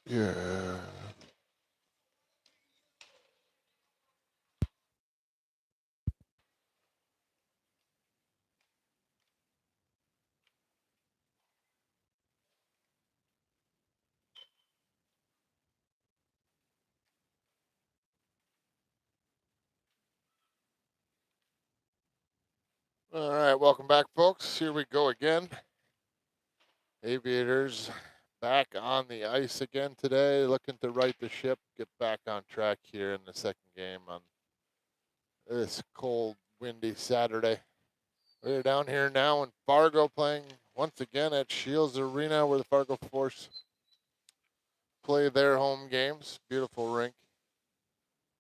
Yeah. All right, welcome back, folks. Here we go again. Aviators back on the ice again today, looking to right the ship, get back on track here in the second game on this cold, windy Saturday. We're down here now in Fargo playing once again at Shields Arena where the Fargo Force play their home games. Beautiful rink.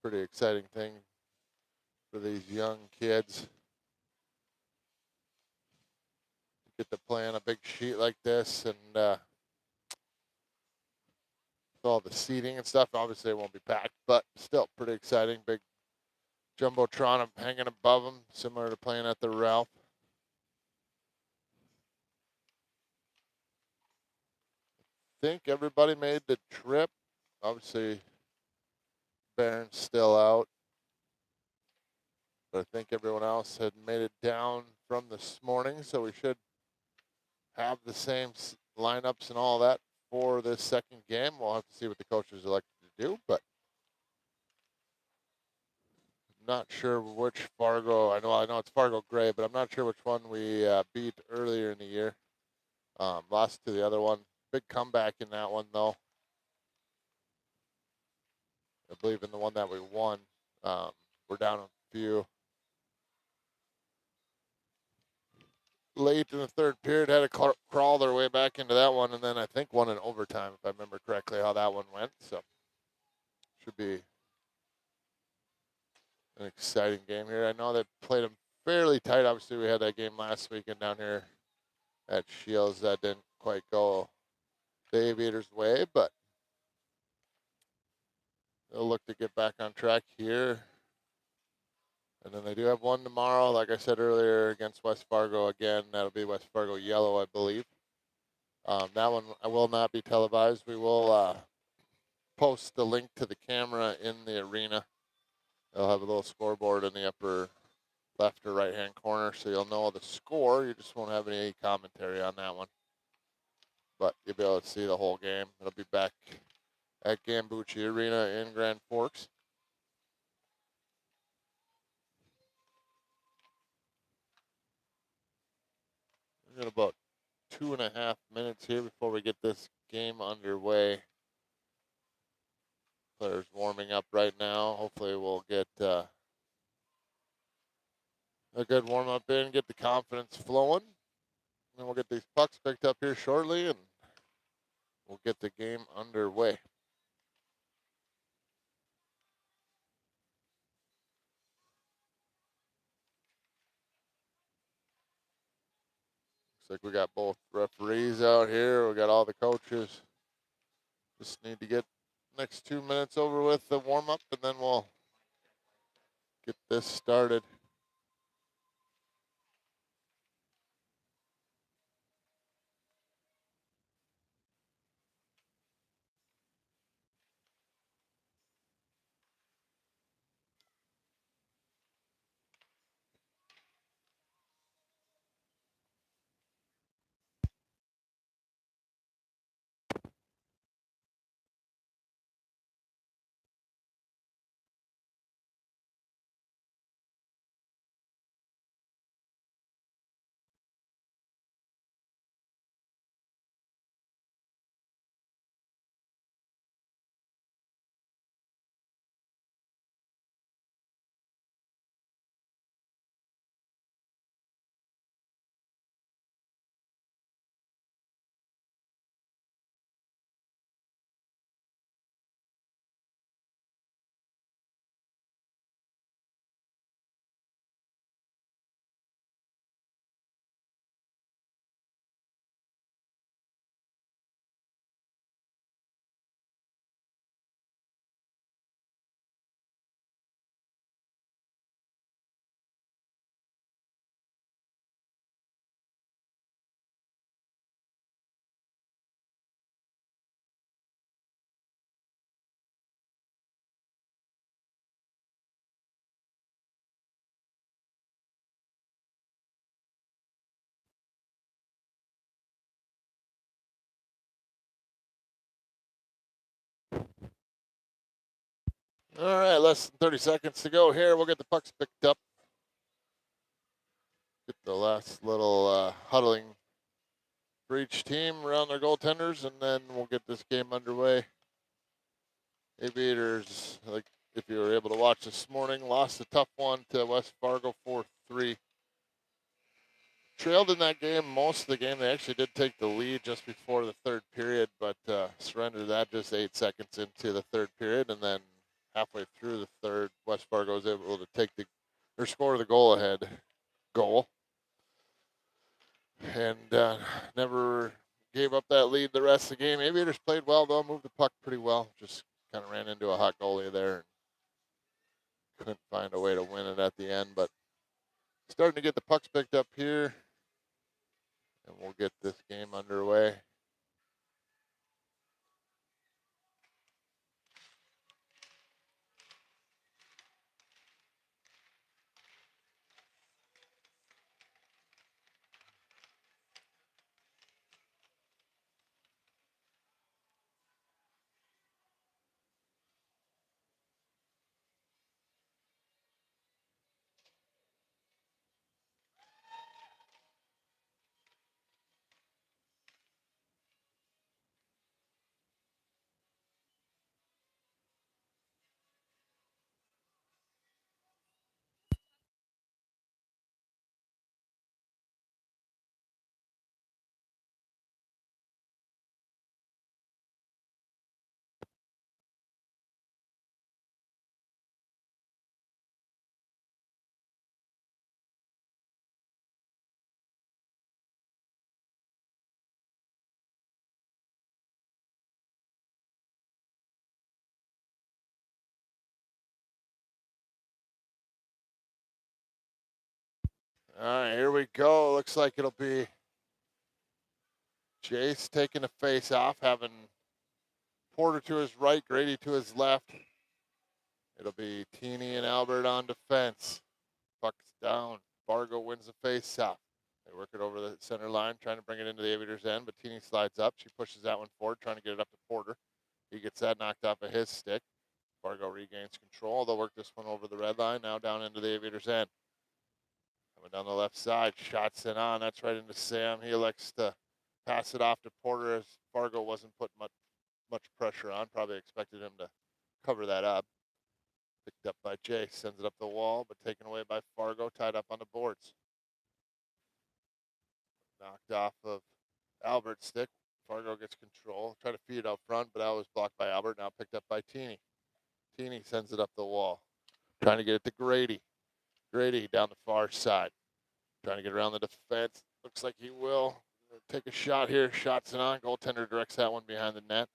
Pretty exciting thing for these young kids. Get to play on a big sheet like this and all the seating and stuff. Obviously, it won't be packed, but still pretty exciting. Big jumbotron hanging above them, similar to playing at the Ralph. Think everybody made the trip. Obviously, Baron's still out, but I think everyone else had made it down from this morning, so we should have the same lineups and all that for this second game. We'll have to see what the coaches elect to do, but not sure which Fargo. I know it's Fargo Gray, but I'm not sure which one we beat earlier in the year. Lost to the other one. Big comeback in that one, though. I believe in the one that we won, we're down a few. Late in the third period, had to crawl their way back into that one, and then I think won in overtime, if I remember correctly, how that one went. So should be an exciting game here. I know they played them fairly tight. Obviously, we had that game last weekend down here at Shields that didn't quite go the Aviators' way, but they'll look to get back on track here. And then they do have one tomorrow, like I said earlier, against West Fargo again. That'll be West Fargo Yellow, I believe. That one will not be televised. We will post the link to the camera in the arena. They'll have a little scoreboard in the upper left or right-hand corner, so you'll know the score. You just won't have any commentary on that one. But you'll be able to see the whole game. It'll be back at Gambucci Arena in Grand Forks. We got about 2.5 minutes here before we get this game underway. Players warming up right now. Hopefully we'll get a good warm-up in, get the confidence flowing. And we'll get these pucks picked up here shortly, and we'll get the game underway. Looks like we got both referees out here. We got all the coaches. Just need to get next 2 minutes over with the warm-up, and then we'll get this started. All right, less than 30 seconds to go here. We'll get the pucks picked up. Get the last little huddling for each team around their goaltenders, and then we'll get this game underway. Aviators, like if you were able to watch this morning, lost a tough one to West Fargo 4-3. Trailed in that game most of the game. They actually did take the lead just before the third period, but surrendered that just 8 seconds into the third period, and then halfway through the third, West Fargo was able to take or score the goal-ahead goal, and never gave up that lead the rest of the game. Aviators played well though, moved the puck pretty well. Just kind of ran into a hot goalie there and couldn't find a way to win it at the end, but starting to get the pucks picked up here, and we'll get this game underway. All right, here we go. Looks like it'll be Jace taking the face off, having Porter to his right, Grady to his left. It'll be Teeny and Albert on defense. Puck's down. Fargo wins the face off. They work it over the center line, trying to bring it into the Aviators' end, but Teeny slides up. She pushes that one forward, trying to get it up to Porter. He gets that knocked off of his stick. Fargo regains control. They'll work this one over the red line, now down into the Aviators' end. Coming down the left side, shots it on. That's right into Sam. He elects to pass it off to Porter as Fargo wasn't putting much pressure on. Probably expected him to cover that up. Picked up by Jay, sends it up the wall, but taken away by Fargo, tied up on the boards. Knocked off of Albert's stick. Fargo gets control. Try to feed it out front, but that was blocked by Albert. Now picked up by Teeny. Teeny sends it up the wall. Trying to get it to Grady. Grady down the far side. Trying to get around the defense. Looks like he will. Take a shot here. Shots it on. Goaltender directs that one behind the net.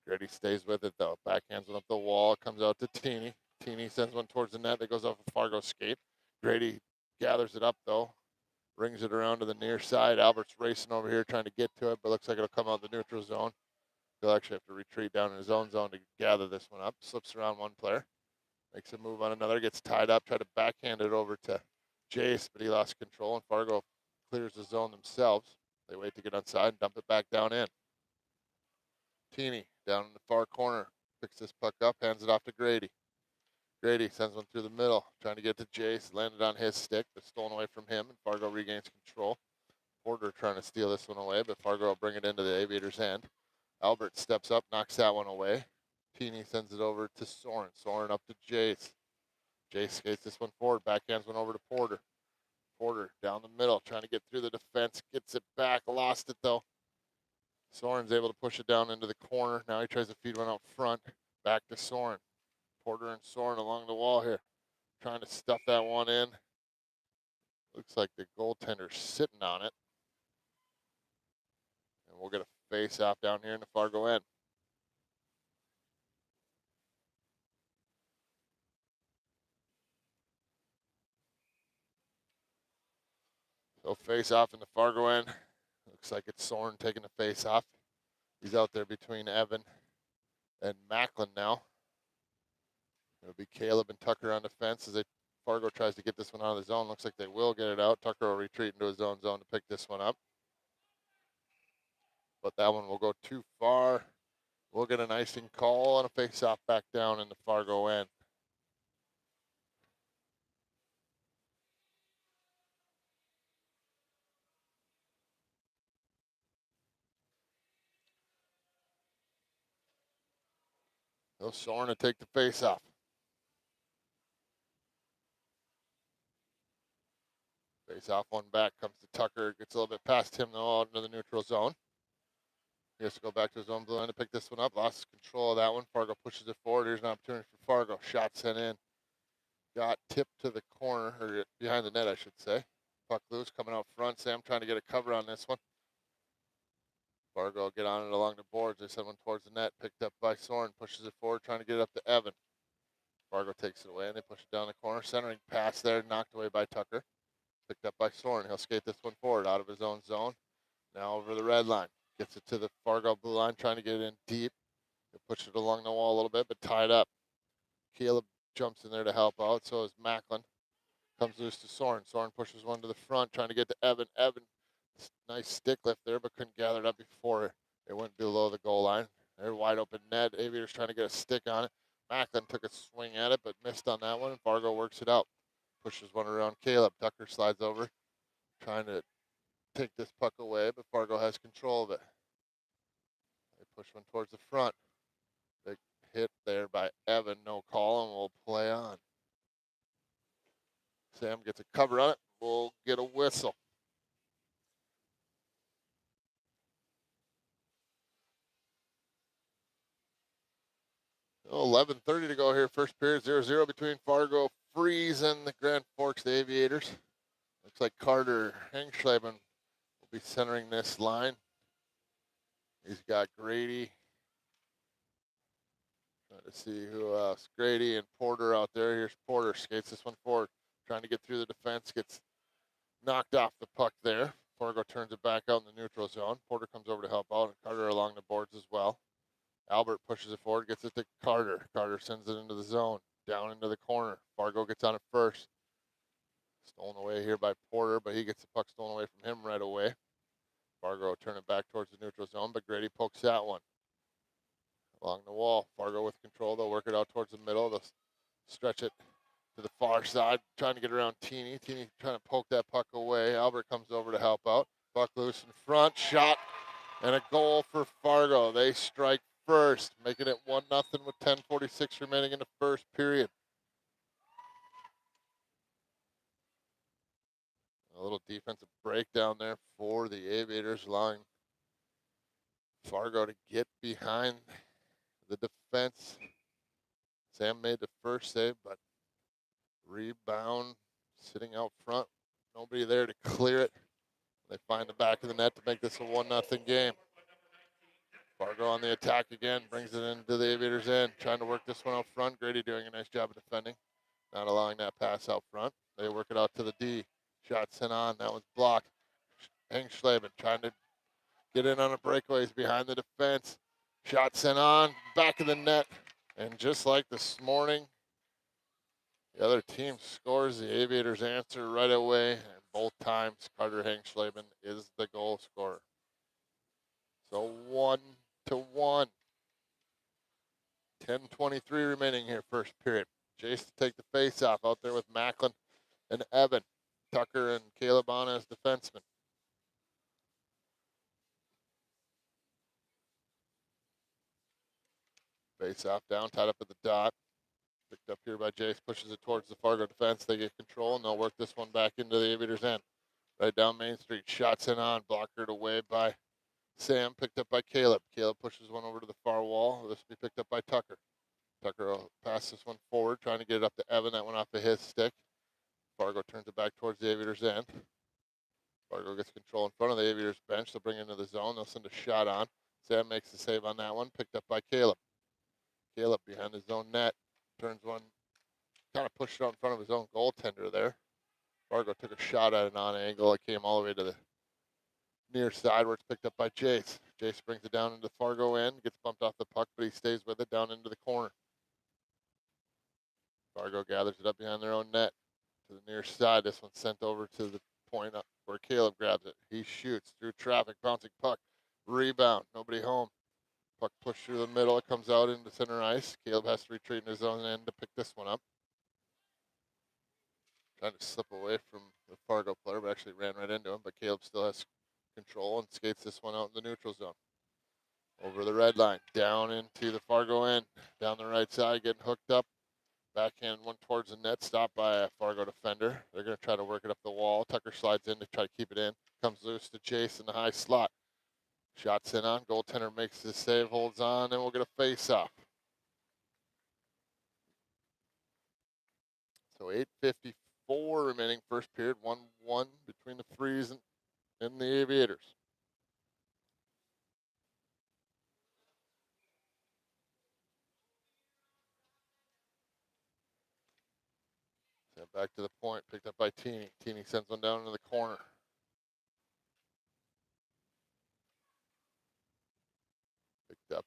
Grady stays with it, though. Backhands one up the wall. Comes out to Teeny. Teeny sends one towards the net that goes off a Fargo skate. Grady gathers it up, though. Brings it around to the near side. Albert's racing over here trying to get to it, but looks like it'll come out the neutral zone. He'll actually have to retreat down in his own zone to gather this one up. Slips around one player. Makes a move on another. Gets tied up. Try to backhand it over to Jace, but he lost control, and Fargo clears the zone themselves. They wait to get onside and dump it back down in. Teeny down in the far corner. Picks this puck up, hands it off to Grady. Grady sends one through the middle, trying to get to Jace. Landed on his stick, but stolen away from him, and Fargo regains control. Porter trying to steal this one away, but Fargo will bring it into the Aviators' end. Albert steps up, knocks that one away. Teeny sends it over to Soren. Soren up to Jace. Jace skates this one forward, backhands one over to Porter. Porter down the middle, trying to get through the defense, gets it back, lost it though. Soren's able to push it down into the corner. Now he tries to feed one out front, back to Soren. Porter and Soren along the wall here, trying to stuff that one in. Looks like the goaltender's sitting on it. And we'll get a face off down here in the Fargo end. So face off in the Fargo end. Looks like it's Soren taking the face off. He's out there between Evan and Macklin now. It'll be Caleb and Tucker on defense as Fargo tries to get this one out of the zone. Looks like they will get it out. Tucker will retreat into his own zone to pick this one up. But that one will go too far. We'll get an icing call and a face-off back down in the Fargo end. He'll Soren to take the face-off. Face-off one back, comes to Tucker, gets a little bit past him though, out into the neutral zone. He has to go back to his own blue line to pick this one up. Lost control of that one. Fargo pushes it forward. Here's an opportunity for Fargo. Shot sent in. Got tipped to the corner, or behind the net, I should say. Puck loose, coming out front. Sam trying to get a cover on this one. Fargo get on it along the boards. They send one towards the net. Picked up by Soren. Pushes it forward, trying to get it up to Evan. Fargo takes it away, and they push it down the corner. Centering pass there, knocked away by Tucker. Picked up by Soren. He'll skate this one forward out of his own zone. Now over the red line. Gets it to the Fargo blue line, trying to get it in deep. They push it along the wall a little bit, but tied up. Caleb jumps in there to help out. So is Macklin. Comes loose to Soren. Soren pushes one to the front, trying to get to Evan. Evan, nice stick lift there, but couldn't gather it up before it went below the goal line. They're wide open net. Aviators trying to get a stick on it. Macklin took a swing at it, but missed on that one. And Fargo works it out. Pushes one around Caleb. Tucker slides over, trying to take this puck away, but Fargo has control of it. They push one towards the front. Big hit there by Evan. No call, and we'll play on. Sam gets a cover on it. We'll get a whistle. Oh, 11:30 to go here. First period, 0-0 between Fargo Freeze and the Grand Forks Aviators. Looks like Carter Hengschleben will be centering this line. He's got Grady. Trying to see who else. Grady and Porter out there. Here's Porter. Skates this one forward. Trying to get through the defense. Gets knocked off the puck there. Fargo turns it back out in the neutral zone. Porter comes over to help out. And Carter along the boards as well. Albert pushes it forward. Gets it to Carter. Carter sends it into the zone. Down into the corner. Fargo gets on it first. Stolen away here by Porter, but he gets the puck stolen away from him right away. Fargo turn it back towards the neutral zone, but Grady pokes that one along the wall. Fargo with control. They'll work it out towards the middle. They'll stretch it to the far side, trying to get around Teeny. Teeny trying to poke that puck away. Albert comes over to help out. Puck loose in front. Shot and a goal for Fargo. They strike first, making it 1-0 with 10:46 remaining in the first period. A little defensive breakdown there for the Aviators, allowing Fargo to get behind the defense. Sam made the first save, but rebound sitting out front. Nobody there to clear it. They find the back of the net to make this a 1-0 game. Fargo on the attack again, brings it into the Aviators' end, trying to work this one out front. Grady doing a nice job of defending, not allowing that pass out front. They work it out to the D. Shot sent on, that one's blocked. Hengschleben trying to get in on a breakaway. He's behind the defense. Shot sent on, back of the net. And just like this morning, the other team scores. The Aviators answer right away. And both times, Carter Hengschleben is the goal scorer. So 1-1. 10:23 remaining here, first period. Jace to take the face-off out there with Macklin and Evan. Tucker and Caleb on as defensemen. Face-off down, tied up at the dot. Picked up here by Jace, pushes it towards the Fargo defense. They get control, and they'll work this one back into the Aviators' end. Right down Main Street, shots in on, blockered away by Sam, picked up by Caleb. Caleb pushes one over to the far wall. This will be picked up by Tucker. Tucker will pass this one forward, trying to get it up to Evan. That went off of his stick. Fargo turns it back towards the Aviators' end. Fargo gets control in front of the Aviators' bench. They'll bring it into the zone. They'll send a shot on. Sam makes the save on that one, picked up by Caleb. Caleb behind his own net. Turns one, kind of pushed it out in front of his own goaltender there. Fargo took a shot at it on angle. It came all the way to the near side where it's picked up by Jace. Jace brings it down into Fargo end, gets bumped off the puck, but he stays with it down into the corner. Fargo gathers it up behind their own net to the near side. This one's sent over to the point up where Caleb grabs it. He shoots through traffic, bouncing puck, rebound, nobody home. Puck pushed through the middle. It comes out into center ice. Caleb has to retreat in his own end to pick this one up. Trying to slip away from the Fargo player, but actually ran right into him. But Caleb still has control and skates this one out in the neutral zone. Over the red line, down into the Fargo end. Down the right side, getting hooked up. Backhand one towards the net, stopped by a Fargo defender. They're going to try to work it up the wall. Tucker slides in to try to keep it in. Comes loose to chase in the high slot. Shots in on. Goaltender makes the save, holds on, and we'll get a face-off. So 8:54 remaining first period, 1-1 between the Freeze and the Aviators. Sent back to the point, picked up by Teeny. Teeny sends one down into the corner. Picked up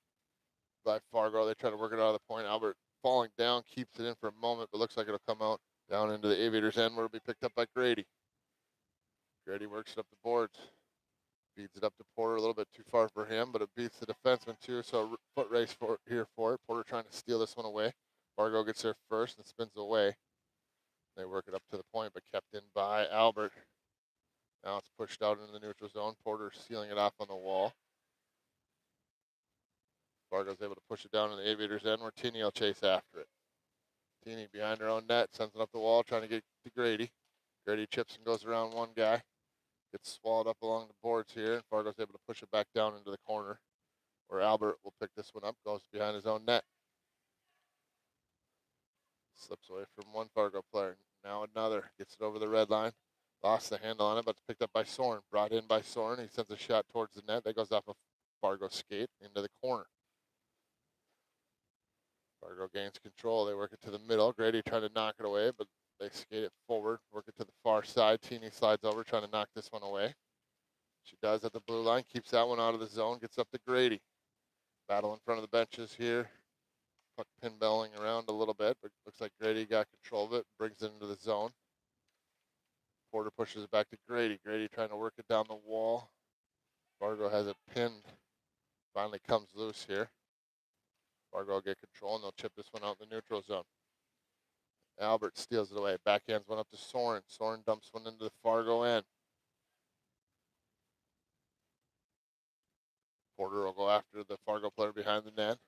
by Fargo. They try to work it out of the point. Albert falling down, keeps it in for a moment, but looks like it'll come out down into the Aviators' end where it'll be picked up by Grady. Grady works it up the boards. Feeds it up to Porter, a little bit too far for him, but it beats the defenseman too, so a foot race for it. Porter trying to steal this one away. Fargo gets there first and spins away. They work it up to the point, but kept in by Albert. Now it's pushed out into the neutral zone. Porter sealing it off on the wall. Fargo's able to push it down in the Aviators' end where Teeny will chase after it. Teeny behind her own net, sends it up the wall, trying to get to Grady. Grady chips and goes around one guy. Gets swallowed up along the boards here, and Fargo's able to push it back down into the corner, where Albert will pick this one up, goes behind his own net. Slips away from one Fargo player. Now another. Gets it over the red line. Lost the handle on it, but it's picked up by Soren. Brought in by Soren. He sends a shot towards the net. That goes off a Fargo skate into the corner. Fargo gains control. They work it to the middle. Grady trying to knock it away, but they skate it forward. Work it to the far side. Teeny slides over, trying to knock this one away. She does at the blue line. Keeps that one out of the zone. Gets up to Grady. Battle in front of the benches here. Puck pinballing around a little bit, but looks like Grady got control of it. Brings it into the zone. Porter pushes it back to Grady. Grady trying to work it down the wall. Fargo has it pinned. Finally comes loose here. Fargo will get control, and they'll chip this one out in the neutral zone. Albert steals it away. Backhands one up to Soren. Soren dumps one into the Fargo end. Porter will go after the Fargo player behind the net.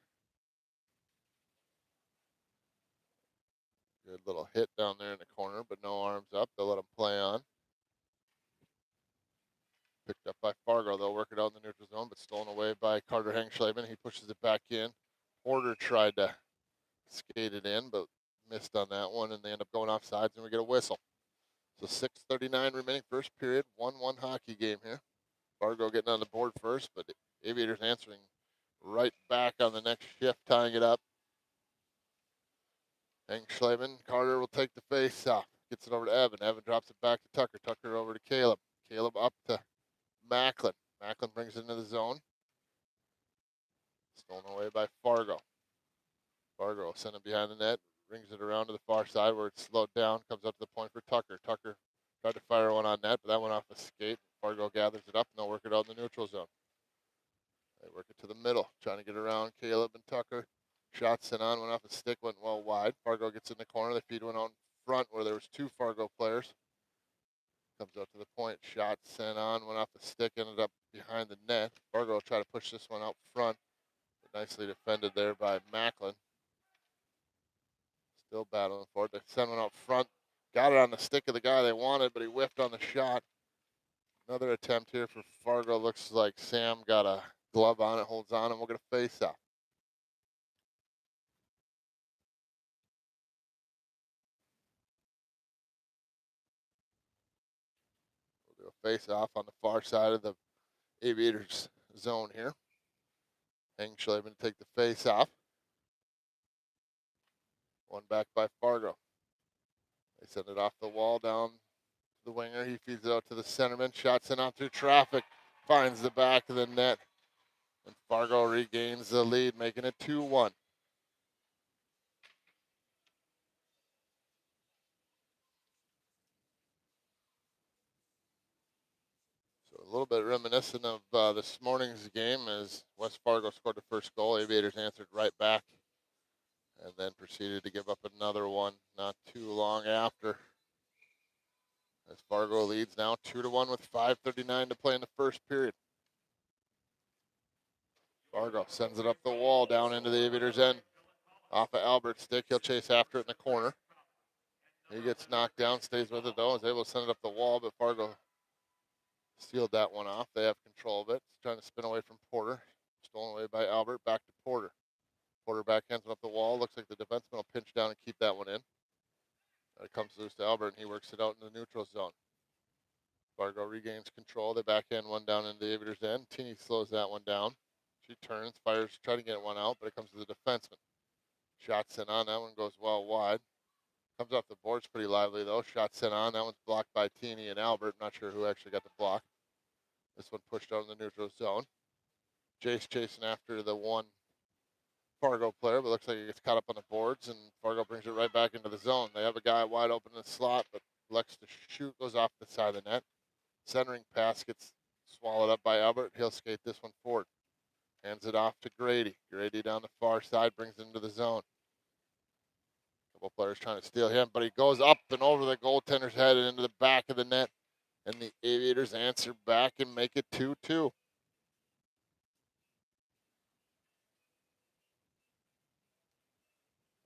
Good little hit down there in the corner, but no arms up. They'll let him play on. Picked up by Fargo. They'll work it out in the neutral zone, but stolen away by Carter Hengschleben. He pushes it back in. Porter tried to skate it in, but missed on that one, and they end up going off sides, and we get a whistle. So 6:39 remaining first period, 1-1 hockey game here. Fargo getting on the board first, but Aviators answering right back on the next shift, tying it up. Hengschleben, Carter will take the face off. Gets it over to Evan. Evan drops it back to Tucker. Tucker over to Caleb. Caleb up to Macklin. Macklin brings it into the zone. Stolen away by Fargo. Fargo sent it behind the net. Brings it around to the far side where it's slowed down. Comes up to the point for Tucker. Tucker tried to fire one on net, but that went off a skate. Fargo gathers it up, and they'll work it out in the neutral zone. They work it to the middle, trying to get around Caleb and Tucker. Shots sent on, went off a stick, went well wide. Fargo gets in the corner. They feed one out in front where there was two Fargo players. Comes up to the point. Shot sent on, went off a stick, ended up behind the net. Fargo will try to push this one out front. But nicely defended there by Macklin. Still battling for it. They sent one out front. Got it on the stick of the guy they wanted, but he whiffed on the shot. Another attempt here for Fargo. Looks like Sam got a glove on it, holds on, and we'll get a face-off. We'll do a face-off on the far side of the Aviators zone here. Hengschleben to take the face-off. One back by Fargo. They send it off the wall down to the winger. He feeds it out to the centerman. Shots in out through traffic. Finds the back of the net. And Fargo regains the lead, making it 2-1. So A little bit reminiscent of this morning's game as West Fargo scored the first goal. Aviators answered right back and then proceeded to give up another one not too long after. As Fargo leads now 2-1 with 5:39 to play in the first period. Fargo sends it up the wall down into the Aviators' end. Off of Albert's stick, he'll chase after it in the corner. He gets knocked down, stays with it though, is able to send it up the wall, but Fargo sealed that one off. They have control of it. It's trying to spin away from Porter. Stolen away by Albert, back to Porter. Porter backhands it up the wall. Looks like the defenseman will pinch down and keep that one in. It comes loose to Albert, and he works it out in the neutral zone. Fargo regains control. They backhand one down into the Aviators' end. Teeny slows that one down. She turns, fires, trying to get one out, but it comes to the defenseman. Shot sent on. That one goes well wide. Comes off the boards pretty lively, though. Shot sent on. That one's blocked by Teeny and Albert. Not sure who actually got the block. This one pushed out in the neutral zone. Jace chasing after the one Fargo player, but looks like he gets caught up on the boards, and Fargo brings it right back into the zone. They have a guy wide open in the slot, but elects to shoot, goes off the side of the net. Centering pass gets swallowed up by Albert. He'll skate this one forward. Hands it off to Grady. Grady down the far side, brings it into the zone. Couple players trying to steal him, but he goes up and over the goaltender's head and into the back of the net, and the Aviators answer back and make it 2-2.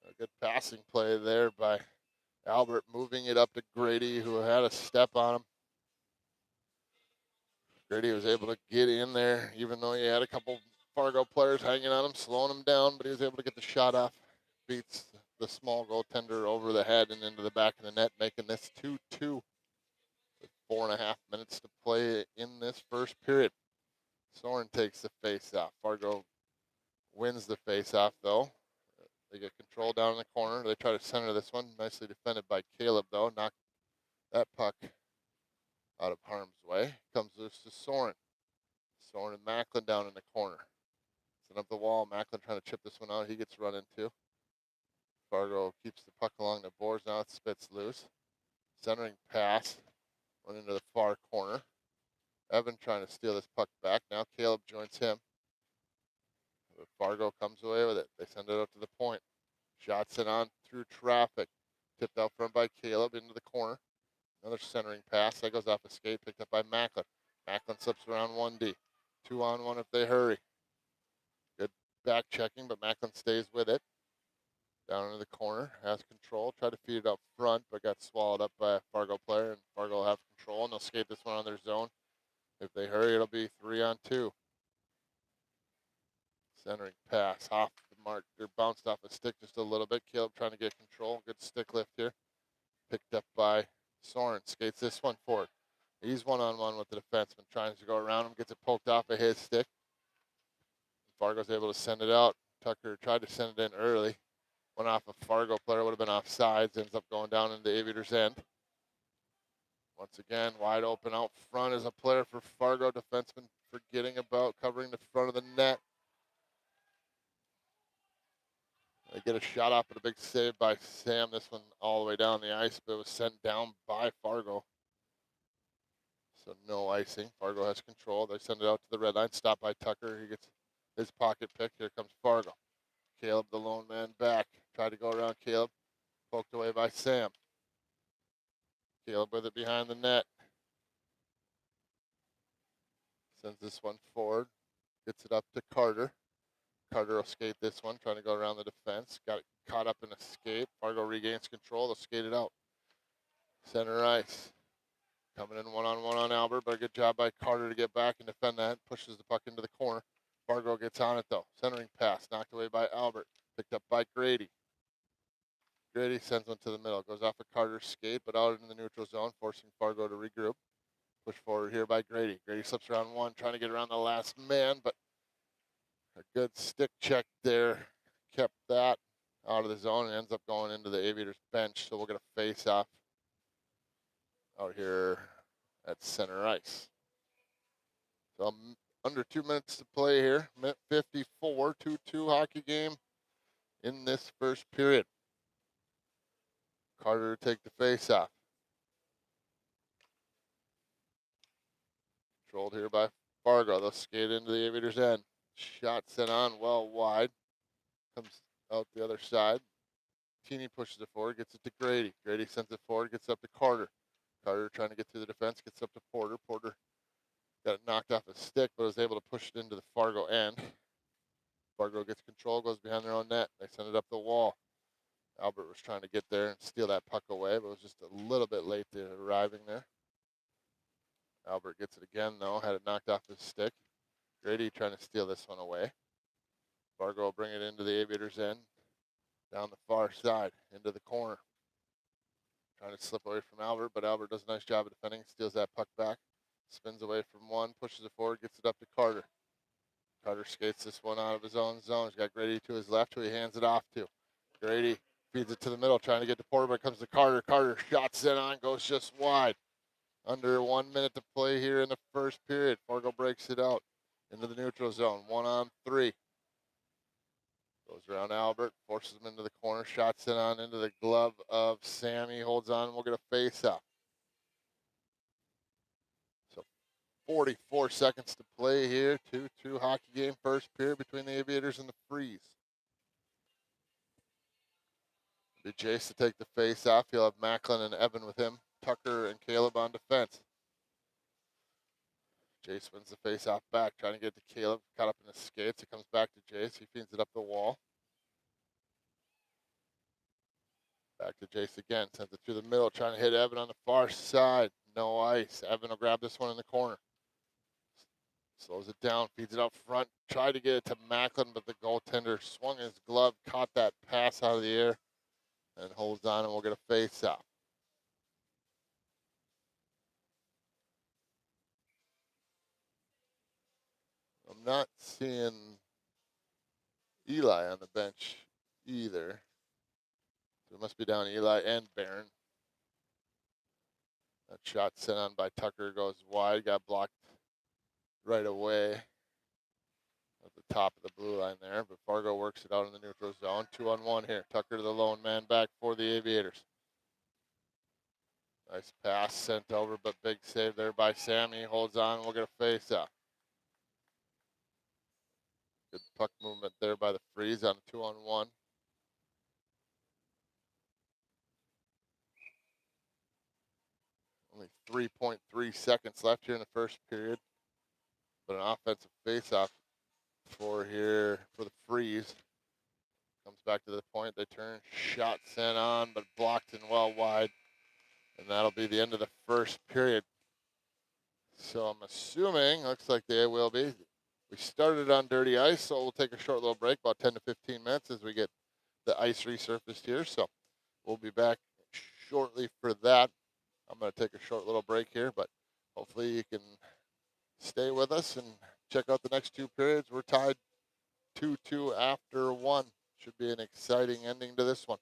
A good passing play there by Albert, moving it up to Grady, who had a step on him. Grady was able to get in there, even though he had a couple Fargo players hanging on him, slowing him down, but he was able to get the shot off. Beats the small goaltender over the head and into the back of the net, making this 2-2 with 4.5 minutes to play in this first period. Soren takes the face-off. Fargo wins the face-off, though. They get control down in the corner. They try to center this one. Nicely defended by Caleb, though. Knocked that puck out of harm's way. Comes loose to Soren. Soren and Macklin down in the corner. Send up the wall. Macklin trying to chip this one out. He gets run into. Fargo keeps the puck along the boards. Now it spits loose. Centering pass. Went into the far corner. Evan trying to steal this puck back. Now Caleb joins him. But Fargo comes away with it. They send it out to the point. Shots it on through traffic. Tipped out front by Caleb into the corner. Another centering pass. That goes off a skate. Picked up by Macklin. Macklin slips around 1D. 2-on-1 if they hurry. Good back checking, but Macklin stays with it. Down into the corner. Has control. Tried to feed it up front, but got swallowed up by a Fargo player. And Fargo will have control, and they'll skate this one on their zone. If they hurry, it'll be 3-on-2. Centering pass off the mark. They're bounced off a stick just a little bit. Caleb trying to get control. Good stick lift here. Picked up by Soren. Skates this one forward. He's 1-on-1 with the defenseman. Trying to go around him. Gets it poked off of his stick. Fargo's able to send it out. Tucker tried to send it in early. Went off a Fargo player. Would have been offsides. Ends up going down into the Aviators' end. Once again, wide open out front is a player for Fargo. Defenseman forgetting about covering the front of the net. They get a shot off, but a big save by Sam. This one all the way down the ice, but it was sent down by Fargo. So no icing. Fargo has control. They send it out to the red line. Stopped by Tucker. He gets his pocket picked. Here comes Fargo. Caleb, the lone man, back. Tried to go around Caleb. Poked away by Sam. Caleb with it behind the net. Sends this one forward. Gets it up to Carter. Carter will skate this one, trying to go around the defense. Got it caught up in a skate. Fargo regains control. They'll skate it out. Center ice. Coming in 1-on-1 on Albert, but a good job by Carter to get back and defend that. Pushes the puck into the corner. Fargo gets on it, though. Centering pass. Knocked away by Albert. Picked up by Grady. Grady sends one to the middle. Goes off a Carter's skate, but out in the neutral zone, forcing Fargo to regroup. Push forward here by Grady. Grady slips around one, trying to get around the last man, but a good stick check there kept that out of the zone and ends up going into the Aviators bench. So we'll get a face-off out here at center ice. So under 2 minutes to play here. Minute 54, 2-2 hockey game in this first period. Carter to take the face-off. controlled here by Fargo. They'll skate into the Aviators' end. Shot sent on well wide. Comes out the other side. Teeny pushes it forward, gets it to Grady. Grady sends it forward, gets it up to Carter. Carter trying to get through the defense, gets up to Porter. Porter got it knocked off his stick, but was able to push it into the Fargo end. Fargo gets control, goes behind their own net. They send it up the wall. Albert was trying to get there and steal that puck away, but was just a little bit late to arriving there. Albert gets it again, though, had it knocked off his stick. Grady trying to steal this one away. Fargo will bring it into the Aviators' end, down the far side, into the corner. Trying to slip away from Albert, but Albert does a nice job of defending, steals that puck back, spins away from one, pushes it forward, gets it up to Carter. Carter skates this one out of his own zone. He's got Grady to his left, who he hands it off to. Grady feeds it to the middle, trying to get to Porter, but it comes to Carter. Carter shots it on, goes just wide. Under 1 minute to play here in the first period. Fargo breaks it out into the neutral zone. 1-on-3. Goes around Albert, forces him into the corner, shots it on into the glove of Sammy, holds on, and we'll get a face-off. So 44 seconds to play here. 2-2 hockey game, first period between the Aviators and the Freeze. It'll be Jace to take the face-off. He'll have Macklin and Evan with him. Tucker and Caleb on defense. Jace wins the face-off back, trying to get to Caleb, caught up in the skates. It comes back to Jace. He feeds it up the wall. Back to Jace again, sends it through the middle, trying to hit Evan on the far side. No ice. Evan will grab this one in the corner. Slows it down, feeds it up front. Tried to get it to Macklin, but the goaltender swung his glove, caught that pass out of the air, and holds on, and we'll get a face-off. I'm not seeing Eli on the bench either. So it must be down Eli and Barron. That shot sent on by Tucker goes wide, got blocked right away at the top of the blue line there, but Fargo works it out in the neutral zone. 2-on-1 here. Tucker to the lone man back for the Aviators. Nice pass sent over, but big save there by Sammy. Holds on, we'll get a face-off. Good puck movement there by the Freeze on a 2-on-1. Only 3.3 seconds left here in the first period, but an offensive face-off for the Freeze. Comes back to the point, they turn, shot sent on, but blocked and well wide. And that'll be the end of the first period. So I'm assuming, looks like they will be. We started on dirty ice, so we'll take a short little break, about 10 to 15 minutes as we get the ice resurfaced here. So we'll be back shortly for that. I'm going to take a short little break here, but hopefully you can stay with us and check out the next two periods. We're tied 2-2 after one. Should be an exciting ending to this one.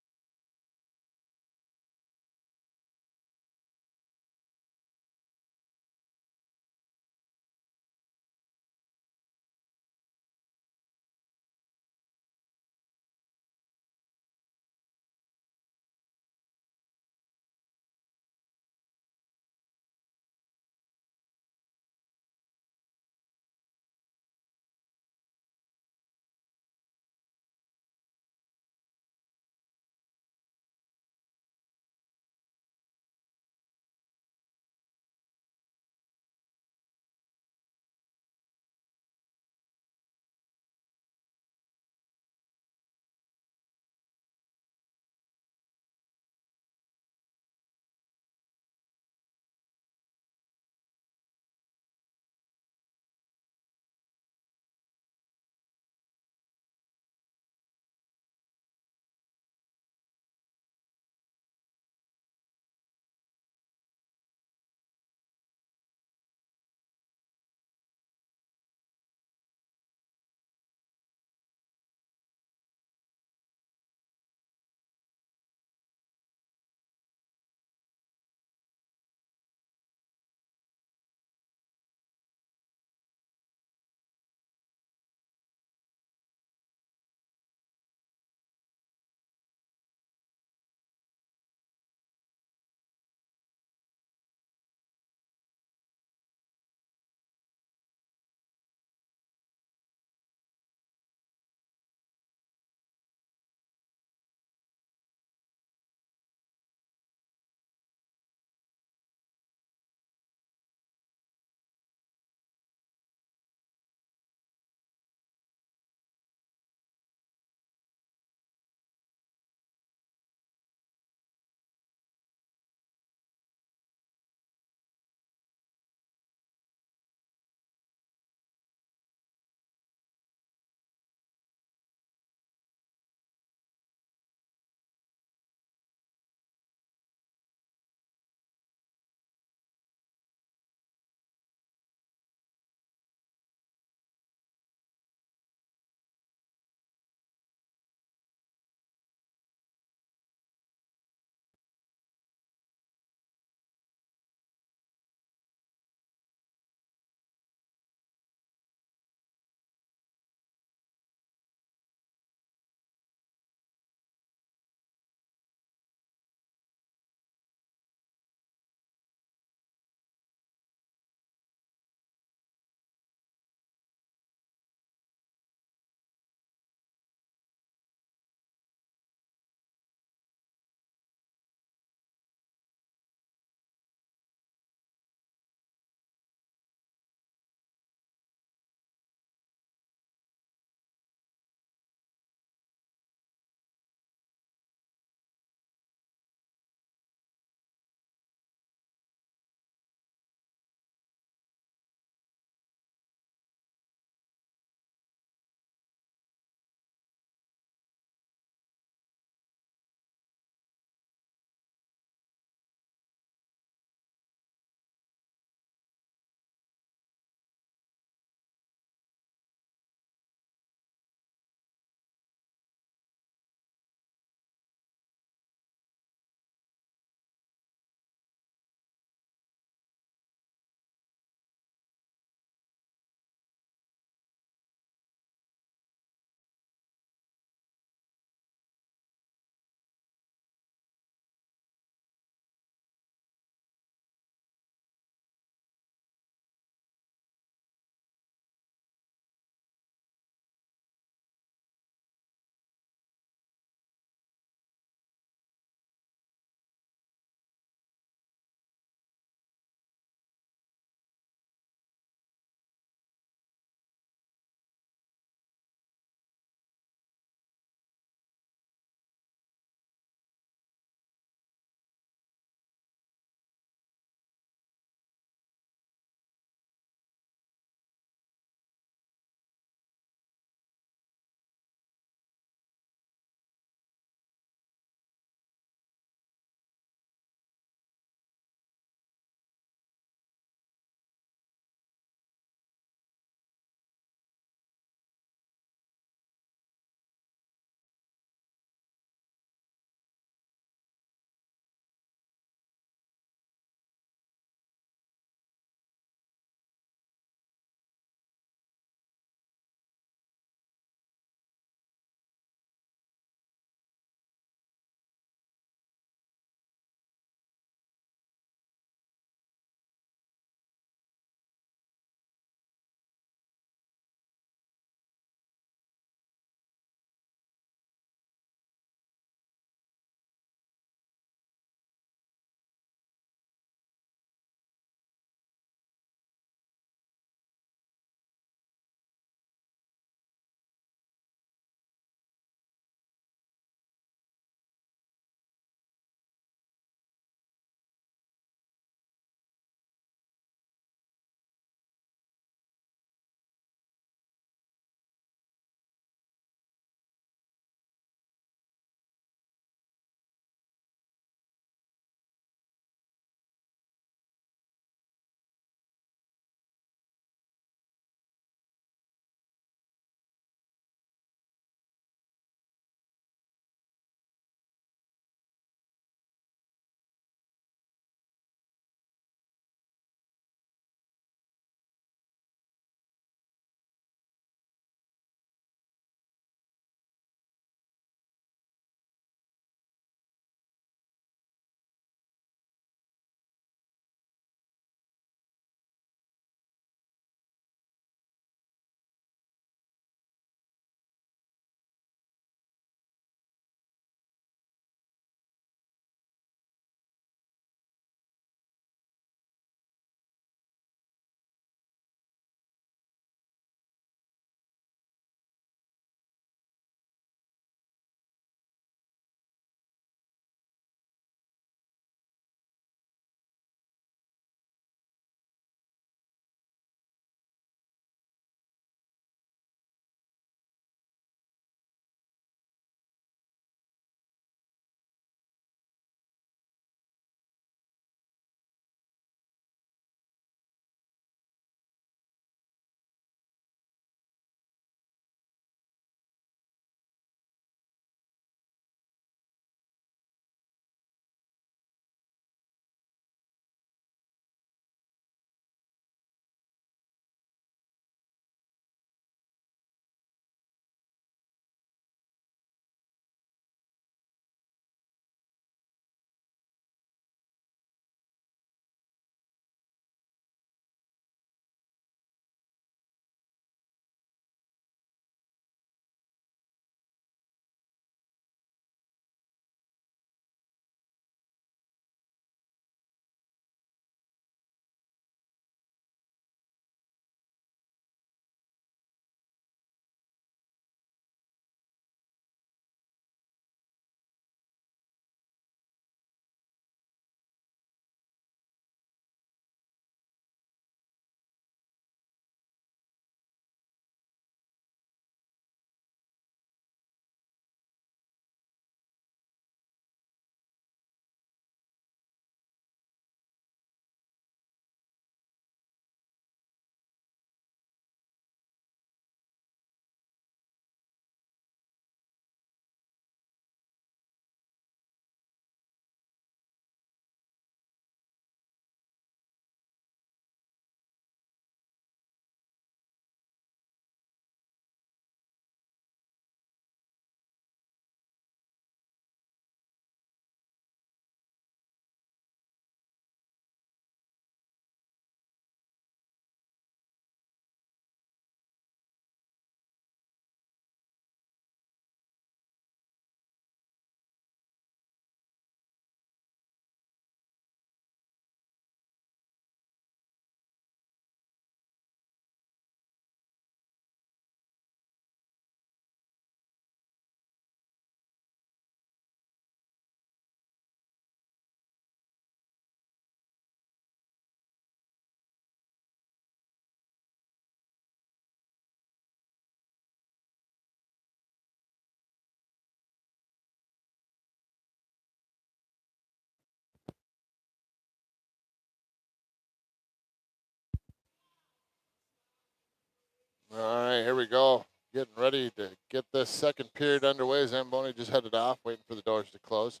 All right, here we go. Getting ready to get this second period underway. Zamboni just headed off, waiting for the doors to close.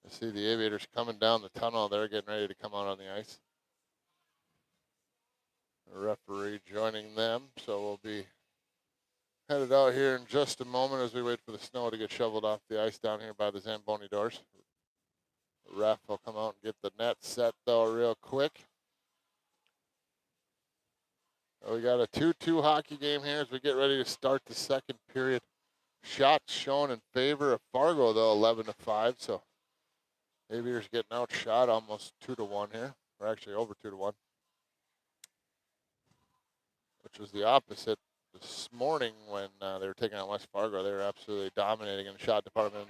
I see the Aviators coming down the tunnel. They're getting ready to come out on the ice. The referee joining them, so we'll be headed out here in just a moment as we wait for the snow to get shoveled off the ice down here by the Zamboni doors. The ref will come out and get the net set, though, real quick. We got a 2-2 hockey game here as we get ready to start the second period. Shots shown in favor of Fargo, though, 11-5. So Aviators getting outshot almost 2-1 here, or actually over 2-1, which was the opposite this morning when they were taking on West Fargo. They were absolutely dominating in the shot department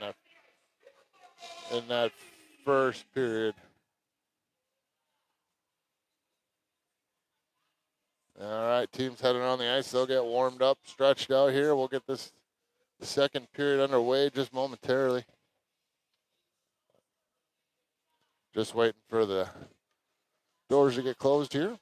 in that first period. All right, teams heading on the ice. They'll get warmed up, stretched out here. We'll get the second period underway just momentarily. Just waiting for the doors to get closed here.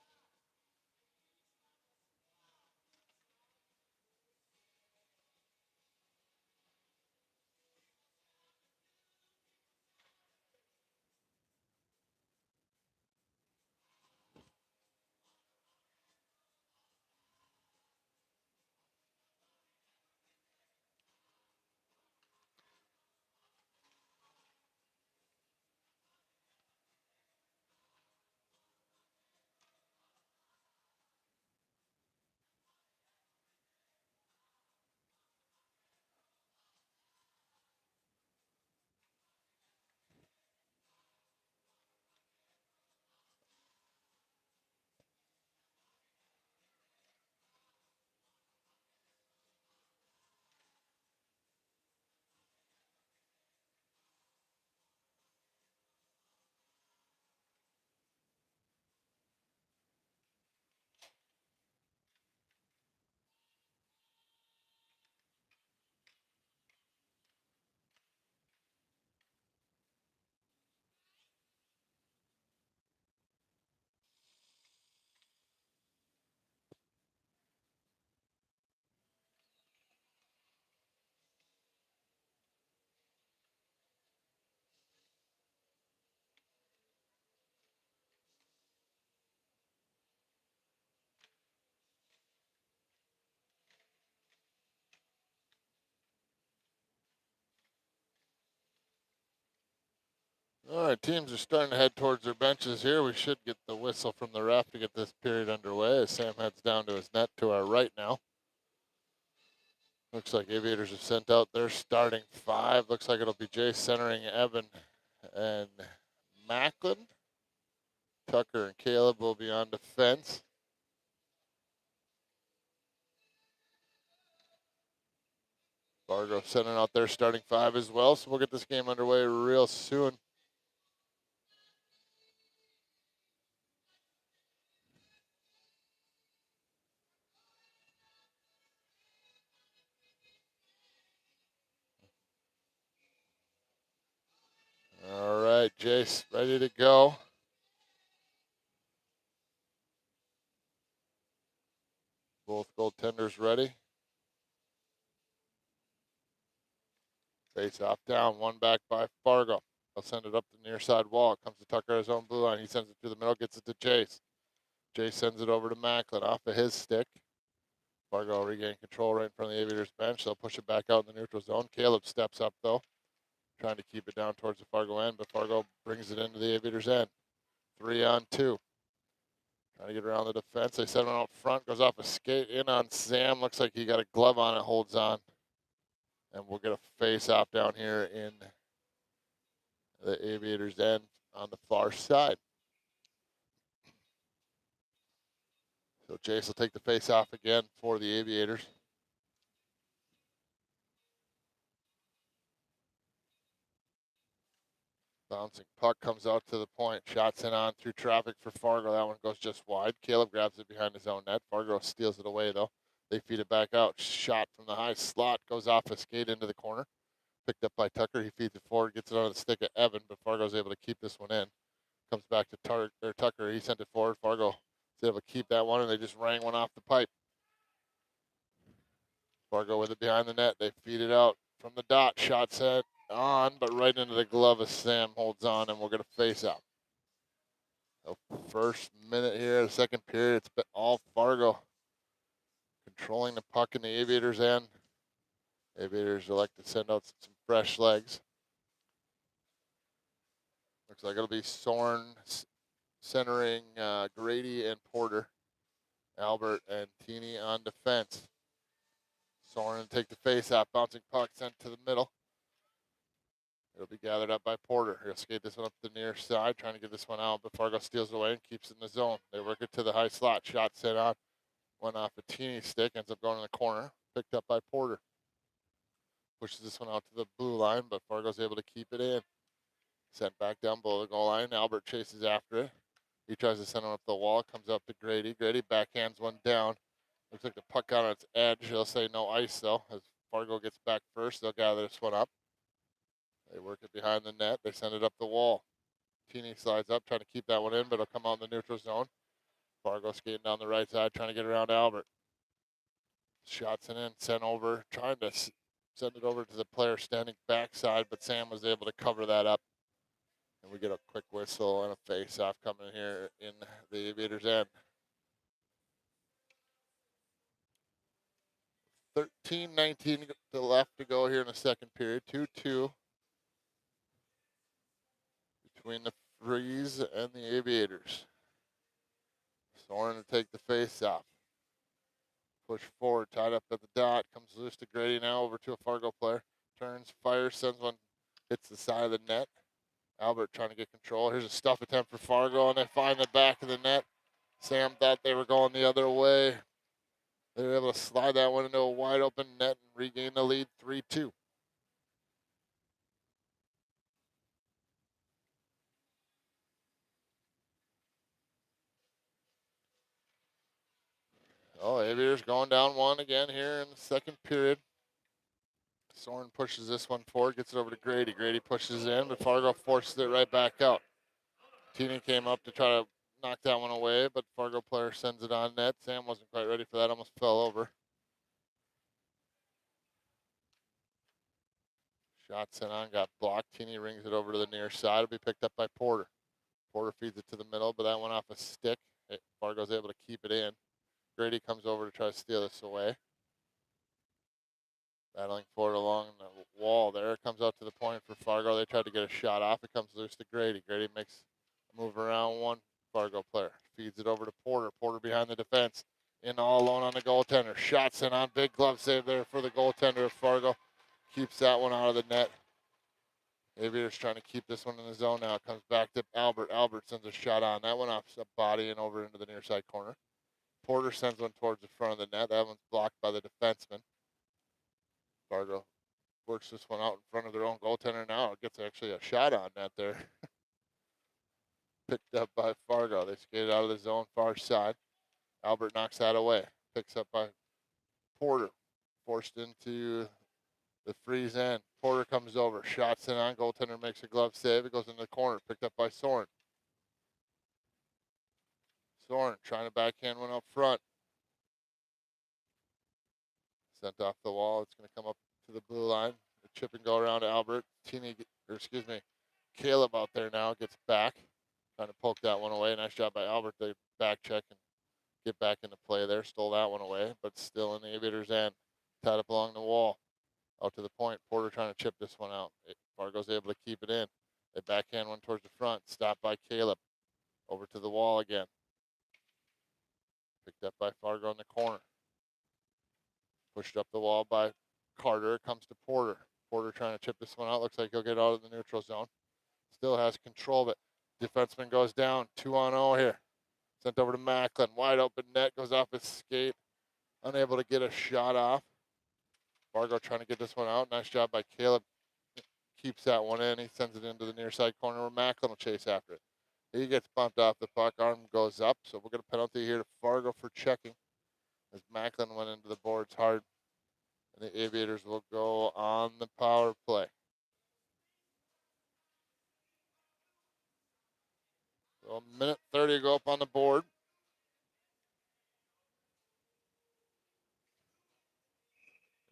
All right, teams are starting to head towards their benches here. We should get the whistle from the ref to get this period underway as Sam heads down to his net to our right now. Looks like Aviators have sent out their starting five. Looks like it'll be Jay centering Evan and Macklin. Tucker and Caleb will be on defense. Fargo sending out their starting five as well, so we'll get this game underway real soon. All right, Jace ready to go. Both goaltenders ready. Face off down, one back by Fargo. They'll send it up the near side wall. It comes to Tucker at his own blue line. He sends it through the middle, gets it to Jace. Jace sends it over to Macklin off of his stick. Fargo regain control right in front of the Aviators bench. They'll push it back out in the neutral zone. Caleb steps up though, trying to keep it down towards the Fargo end, but Fargo brings it into the Aviators end. 3-on-2. Trying to get around the defense. They send it out front, goes off a skate in on Sam. Looks like he got a glove on it, holds on. And we'll get a face off down here in the Aviators end on the far side. So Jace will take the face off again for the Aviators. Bouncing puck comes out to the point. Shots in on through traffic for Fargo. That one goes just wide. Caleb grabs it behind his own net. Fargo steals it away though. They feed it back out. Shot from the high slot. Goes off a skate into the corner. Picked up by Tucker. He feeds it forward. Gets it on the stick of Evan, but Fargo's able to keep this one in. Comes back to Tucker. He sent it forward. Fargo is able to keep that one, and they just rang one off the pipe. Fargo with it behind the net. They feed it out from the dot. Shot set on, but right into the glove as Sam holds on, and we're going to face out. So first minute here, the second period, it's been all Fargo controlling the puck in the Aviators' end. Aviators elect to send out some fresh legs. Looks like it'll be Soren centering Grady and Porter. Albert and Teeny on defense. Soren take the face-off, bouncing puck sent to the middle. It'll be gathered up by Porter. He'll skate this one up the near side, trying to get this one out, but Fargo steals it away and keeps it in the zone. They work it to the high slot. Shot set on. Went off a Teeny stick, ends up going in the corner. Picked up by Porter. Pushes this one out to the blue line, but Fargo's able to keep it in. Sent back down below the goal line. Albert chases after it. He tries to send it up the wall. Comes up to Grady. Grady backhands one down. Looks like the puck got on its edge. They'll say no ice, though. As Fargo gets back first, they'll gather this one up. They work it behind the net. They send it up the wall. Teeny slides up, trying to keep that one in, but it'll come out in the neutral zone. Fargo skating down the right side, trying to get around Albert. Shots it in, sent over, trying to send it over to the player standing backside, but Sam was able to cover that up. And we get a quick whistle and a face-off coming here in the Aviators' end. 13-19 left to go here in the second period. 2-2 between the Freeze and the Aviators. Soren to take the face-off. Push forward, tied up at the dot. Comes loose to Grady now, over to a Fargo player. Turns, fires, sends one, hits the side of the net. Albert trying to get control. Here's a stuff attempt for Fargo, and they find the back of the net. Sam thought they were going the other way. They were able to slide that one into a wide open net and regain the lead 3-2. Oh, Aviators going down one again here in the second period. Soren pushes this one forward, gets it over to Grady. Grady pushes in, but Fargo forces it right back out. Teeny came up to try to knock that one away, but Fargo player sends it on net. Sam wasn't quite ready for that, almost fell over. Shot sent on, got blocked. Teeny rings it over to the near side. It'll be picked up by Porter. Porter feeds it to the middle, but that went off a stick. Fargo's able to keep it in. Grady comes over to try to steal this away. Battling for it along the wall there. It comes out to the point for Fargo. They tried to get a shot off. It comes loose to Grady. Grady makes a move around one Fargo player. Feeds it over to Porter. Porter behind the defense. In all alone on the goaltender. Shots in on. Big glove save there for the goaltender of Fargo. Keeps that one out of the net. Aviators trying to keep this one in the zone now. It comes back to Albert. Albert sends a shot on. That one off a body and over into the near side corner. Porter sends one towards the front of the net. That one's blocked by the defenseman. Fargo works this one out in front of their own goaltender now. It gets actually a shot on net there. Picked up by Fargo. They skated out of the zone, far side. Albert knocks that away. Picks up by Porter. Forced into the Freeze end. Porter comes over. Shots in on. Goaltender makes a glove save. It goes in the corner. Picked up by Soren. Soren trying to backhand one up front. Sent off the wall. It's going to come up to the blue line. The chip and go around to Albert. Caleb out there now gets back. Trying to poke that one away. Nice job by Albert. They back check and get back into play there. Stole that one away, but still in the Aviators' end. Tied up along the wall. Out to the point. Porter trying to chip this one out. Fargo's able to keep it in. They backhand one towards the front. Stopped by Caleb. Over to the wall again. Picked up by Fargo in the corner. Pushed up the wall by Carter. It comes to Porter. Porter trying to chip this one out. Looks like he'll get out of the neutral zone. Still has control of it. Defenseman goes down. 2-on-0 here. Sent over to Macklin. Wide open net. Goes off his skate. Unable to get a shot off. Fargo trying to get this one out. Nice job by Caleb. Keeps that one in. He sends it into the near side corner where Macklin will chase after it. He gets bumped off the puck. Arm goes up. So we'll get a penalty here to Fargo for checking. As Macklin went into the boards hard. And the Aviators will go on the power play. So a minute 30 to go up on the board.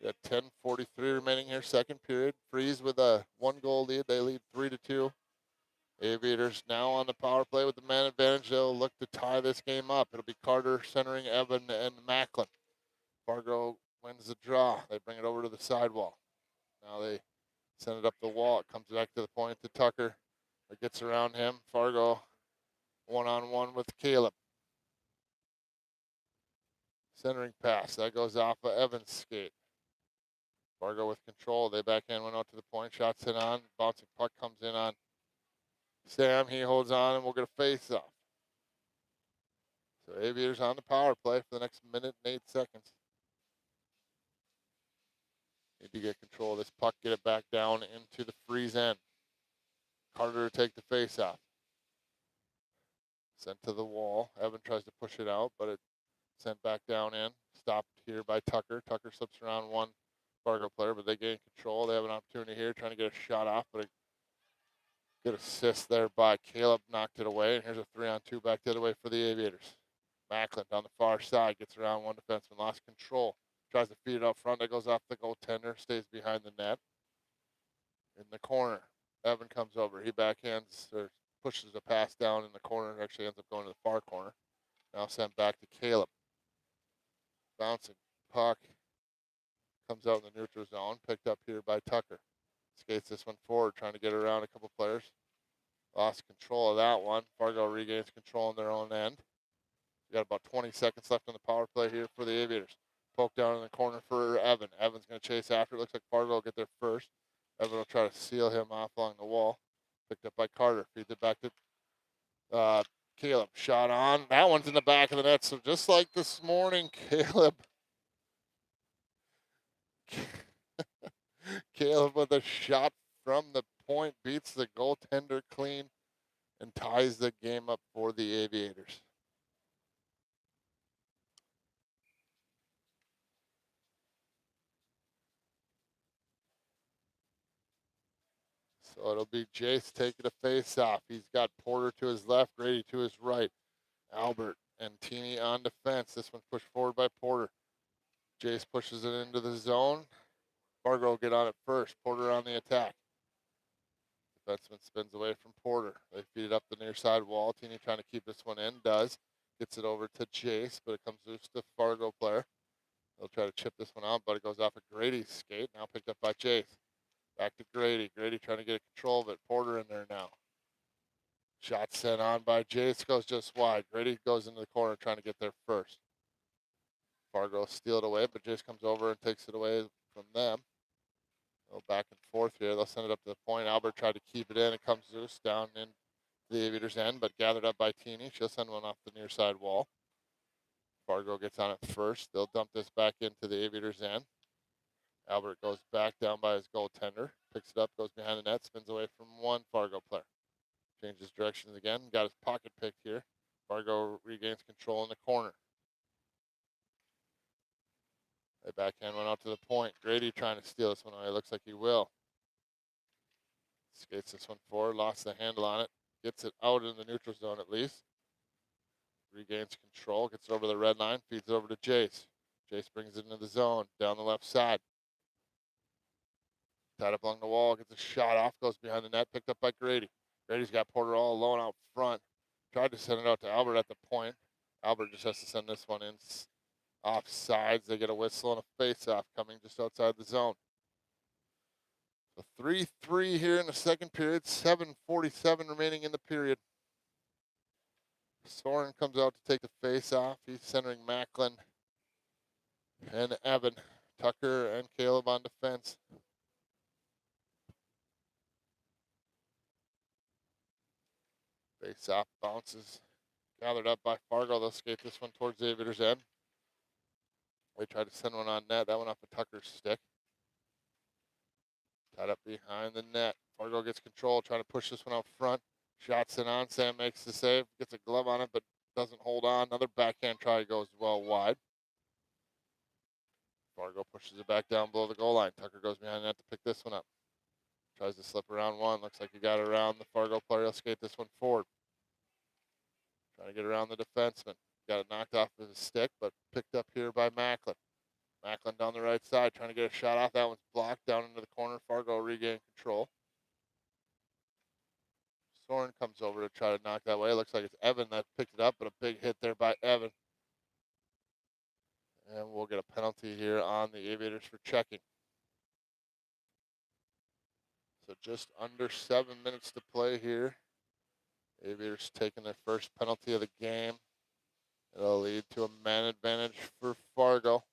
Got 10:43 remaining here, second period. Freeze with a 1-goal lead. They lead 3-2. Aviators now on the power play with the man advantage. They'll look to tie this game up. It'll be Carter centering Evan and Macklin. Fargo wins the draw. They bring it over to the sidewall. Now they send it up the wall. It comes back to the point to Tucker. It gets around him. Fargo one-on-one with Caleb. Centering pass. That goes off of Evan's skate. Fargo with control. They backhand one out to the point. Shots in on. Bouncing puck comes in on Sam. He holds on and we'll get a face-off. So Aviators on the power play for the next minute and 8 seconds. Need to get control of this puck, get it back down into the Freeze end. Carter to take the face-off. Sent to the wall. Evan tries to push it out, but it's sent back down in. Stopped here by Tucker. Tucker slips around one Fargo player, but they gain control. They have an opportunity here, trying to get a shot off, but a good assist there by Caleb. Knocked it away, and here's a 3-on-2 back the other way for the Aviators. Macklin on the far side, gets around one defenseman, lost control. Tries to feed it up front. That goes off the goaltender, stays behind the net. In the corner, Evan comes over. He backhands or pushes a pass down in the corner. Actually ends up going to the far corner. Now sent back to Caleb. Bouncing puck. Comes out in the neutral zone. Picked up here by Tucker. Skates this one forward, trying to get around a couple players. Lost control of that one. Fargo regains control on their own end. We got about 20 seconds left on the power play here for the Aviators. Poke down in the corner for Evan. Evan's going to chase after. It looks like Fargo will get there first. Evan will try to seal him off along the wall. Picked up by Carter. Feeds it back to Caleb. Shot on. That one's in the back of the net. So just like this morning, Caleb with a shot from the point beats the goaltender clean and ties the game up for the Aviators. So it'll be Jace taking a face-off. He's got Porter to his left, Grady to his right. Albert and Teeny on defense. This one's pushed forward by Porter. Jace pushes it into the zone. Fargo will get on it first. Porter on the attack. Defenseman spins away from Porter. They feed it up the near side wall. Teeny trying to keep this one in. Does. Gets it over to Jace, but it comes loose to Fargo player. They'll try to chip this one out, but it goes off of Grady's skate. Now picked up by Jace. Back to Grady. Grady trying to get control of it. Porter in there now. Shot sent on by Jace. Goes just wide. Grady goes into the corner trying to get there first. Fargo steal it away, but Jace comes over and takes it away from them. Go back and forth here. They'll send it up to the point. Albert tried to keep it in. It comes loose down in the Aviators' end, but gathered up by Teeny. She'll send one off the near side wall. Fargo gets on it first. They'll dump this back into the Aviators' end. Albert goes back down by his goaltender. Picks it up, goes behind the net, spins away from one Fargo player. Changes directions again. Got his pocket picked here. Fargo regains control in the corner. They backhand one out to the point. Grady trying to steal this one away. Looks like he will. Skates this one forward. Lost the handle on it. Gets it out in the neutral zone at least. Regains control. Gets it over the red line. Feeds it over to Jace. Jace brings it into the zone. Down the left side. Tied up along the wall. Gets a shot off. Goes behind the net. Picked up by Grady. Grady's got Porter all alone out front. Tried to send it out to Albert at the point. Albert just has to send this one in. Off sides, they get a whistle and a face-off coming just outside the zone. So 3-3 here in the second period, 7:47 remaining in the period. Soren comes out to take the face-off. He's centering Macklin and Evan. Tucker and Caleb on defense. Face-off bounces. Gathered up by Fargo. They'll skate this one towards the Aviators' end. They tried to send one on net. That went off of Tucker's stick. Tied up behind the net. Fargo gets control, trying to push this one out front. Shots it on. Sam makes the save. Gets a glove on it, but doesn't hold on. Another backhand try goes well wide. Fargo pushes it back down below the goal line. Tucker goes behind the net to pick this one up. Tries to slip around one. Looks like he got around the Fargo player. He'll skate this one forward. Trying to get around the defenseman. Got it knocked off of his stick, but picked up here by Macklin. Macklin down the right side, trying to get a shot off. That one's blocked down into the corner. Fargo regain control. Soren comes over to try to knock that way. It looks like it's Evan that picked it up, but a big hit there by Evan. And we'll get a penalty here on the Aviators for checking. So just under 7 minutes to play here. Aviators taking their first penalty of the game. It'll lead to a man advantage for Fargo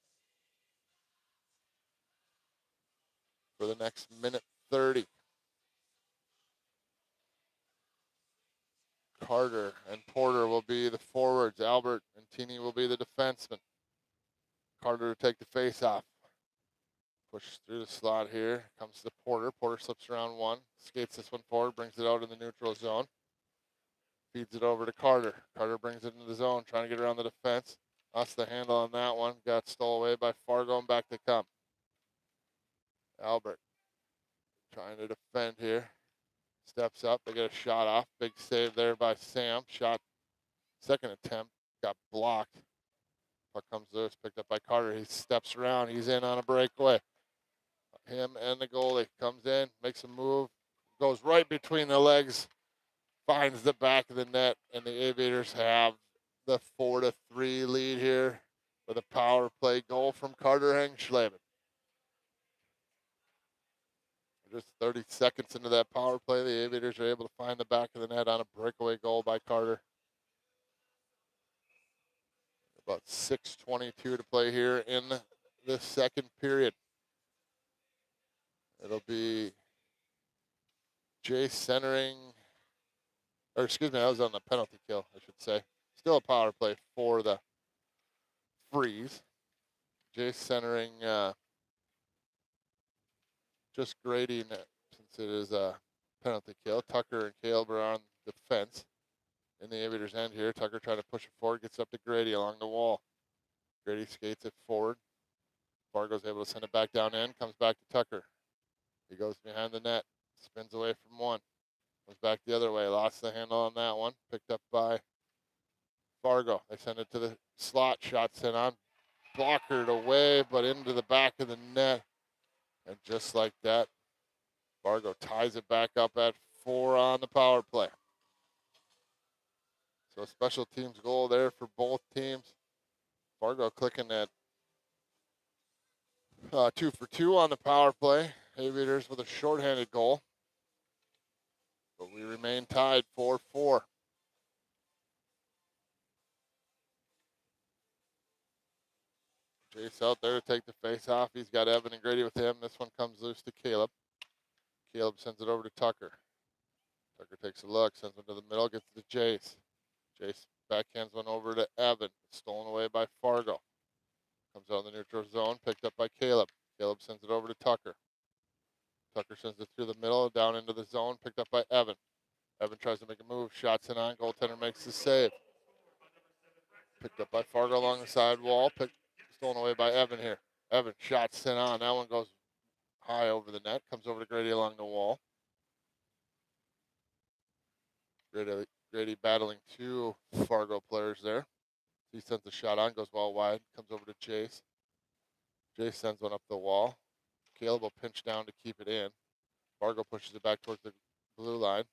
for the next minute 30. Carter and Porter will be the forwards. Albert and Tini will be the defensemen. Carter to take the face off. Pushes through the slot here. Comes to Porter. Porter slips around one. Skates this one forward. Brings it out in the neutral zone. Feeds it over to Carter. Carter brings it into the zone. Trying to get around the defense. Lost the handle on that one. Got stole away by Fargo and back to come. Albert trying to defend here. Steps up. They get a shot off. Big save there by Sam. Shot. Second attempt. Got blocked. Puck comes loose. Picked up by Carter. He steps around. He's in on a breakaway. Him and the goalie comes in. Makes a move. Goes right between the legs. Finds the back of the net. And the Aviators have the 4-3 lead here with a power play goal from Carter Hengschleben. Just 30 seconds into that power play, the Aviators are able to find the back of the net on a breakaway goal by Carter. About 6:22 to play here in the second period. It'll be Jay centering, or excuse me, that was on the penalty kill, I should say. Still a power play for the Freeze. Jay centering, just grading since it is a penalty kill. Tucker and Caleb are on defense. In the Aviators' end here, Tucker trying to push it forward, gets up to Grady along the wall. Grady skates it forward. Fargo's able to send it back down in, comes back to Tucker. He goes behind the net, spins away from one, comes back the other way, lost the handle on that one, picked up by Fargo. They send it to the slot, shot sent on, blockered away, but into the back of the net. And just like that, Fargo ties it back up at 4 on the power play. So a special teams goal there for both teams. Fargo clicking at 2 for 2 on the power play. Aviators with a shorthanded goal. But we remain tied 4-4. Jace out there to take the face off. He's got Evan and Grady with him. This one comes loose to Caleb. Caleb sends it over to Tucker. Tucker takes a look, sends one to the middle, gets to Jace. Jace backhands one over to Evan. It's stolen away by Fargo. Comes out in the neutral zone, picked up by Caleb. Caleb sends it over to Tucker. Tucker sends it through the middle, down into the zone, picked up by Evan. Evan tries to make a move, shots in on, goaltender makes the save. Picked up by Fargo along the side wall, stolen away by Evan here. Evan, shot sent on, that one goes high over the net, comes over to Grady along the wall. Grady battling 2 Fargo players there. He sends a shot on, goes well wide, comes over to Jace. Jace sends one up the wall. Caleb will pinch down to keep it in. Fargo pushes it back towards the blue line.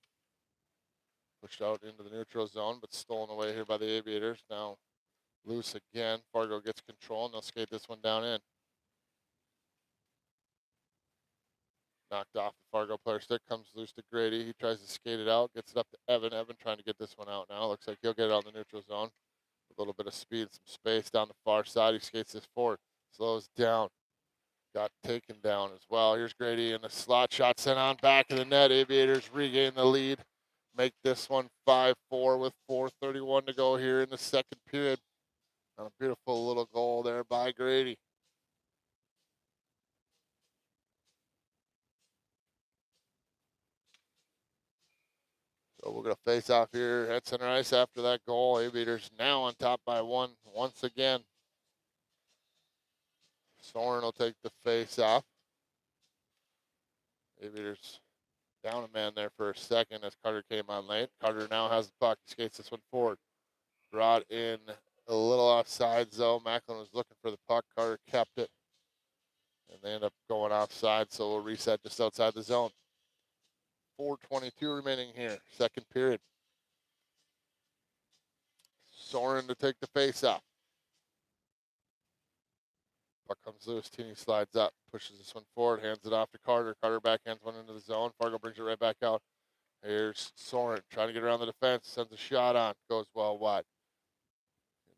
Pushed out into the neutral zone, but stolen away here by the Aviators. Now loose again. Fargo gets control, and they'll skate this one down in. Knocked off the Fargo player stick, comes loose to Grady. He tries to skate it out, gets it up to Evan. Evan trying to get this one out now. Looks like he'll get it out in the neutral zone. A little bit of speed, some space down the far side. He skates this forward, slows down. Got taken down as well. Here's Grady in the slot, shot sent on, back of the net. Aviators regain the lead. Make this one 5-4 with 4:31 to go here in the second period. And a beautiful little goal there by Grady. So we're going to face off here at center ice after that goal. Aviators now on top by 1 once again. Soren will take the face off. Aviators down a man there for a second as Carter came on late. Carter now has the puck. He skates this one forward. Brought in a little offside zone. Macklin was looking for the puck. Carter kept it. And they end up going offside, so we'll reset just outside the zone. 4:22 remaining here, second period. Soren to take the face off. Puck comes loose. Teeny slides up, pushes this one forward, hands it off to Carter. Carter backhands one into the zone. Fargo brings it right back out. Here's Soren trying to get around the defense. Sends a shot on. Goes well wide.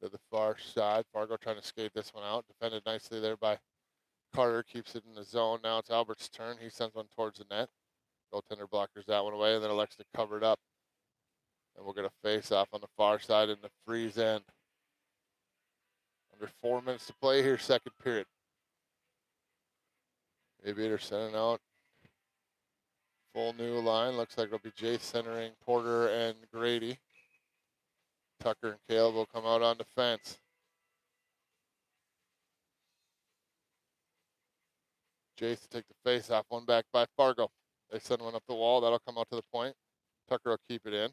To the far side. Fargo trying to skate this one out. Defended nicely there by Carter. Keeps it in the zone. Now it's Albert's turn. He sends one towards the net. Goaltender blockers that one away, and then elects to cover it up. And we'll get a face off on the far side in the Freeze end. Under 4 minutes to play here, second period. Aviators sending out full new line. Looks like it'll be Jay centering Porter and Grady. Tucker and Caleb will come out on defense. Jace to take the face off. One back by Fargo. They send one up the wall. That'll come out to the point. Tucker will keep it in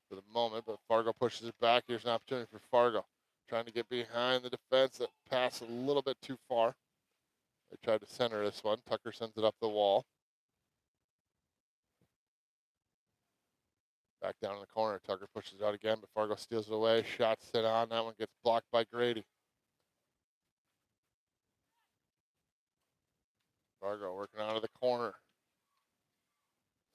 for the moment, but Fargo pushes it back. Here's an opportunity for Fargo. Trying to get behind the defense. That pass a little bit too far. They tried to center this one. Tucker sends it up the wall. Back down in the corner. Tucker pushes it out again, but Fargo steals it away. Shot set on. That one gets blocked by Grady. Fargo working out of the corner.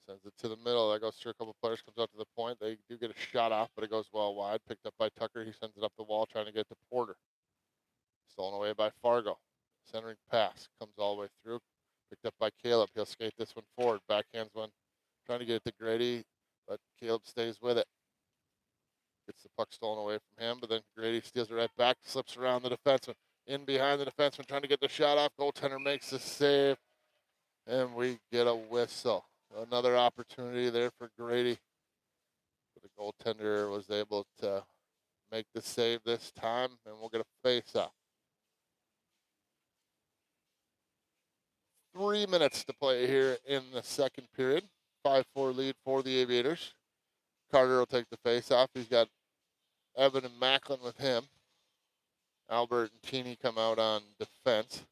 Sends it to the middle. That goes through a couple players. Comes up to the point. They do get a shot off, but it goes well wide. Picked up by Tucker. He sends it up the wall, trying to get to Porter. Stolen away by Fargo. Centering pass. Comes all the way through. Picked up by Caleb. He'll skate this one forward. Backhands one. Trying to get it to Grady, but Caleb stays with it. Gets the puck stolen away from him, but then Grady steals it right back. Slips around the defenseman. In behind the defenseman, trying to get the shot off. Goaltender makes the save, and we get a whistle. Another opportunity there for Grady. But the goaltender was able to make the save this time, and we'll get a face-off. 3 minutes to play here in the second period. 5-4 lead for the Aviators. Carter will take the face-off. He's got Evan and Macklin with him. Albert and Teeny come out on defense.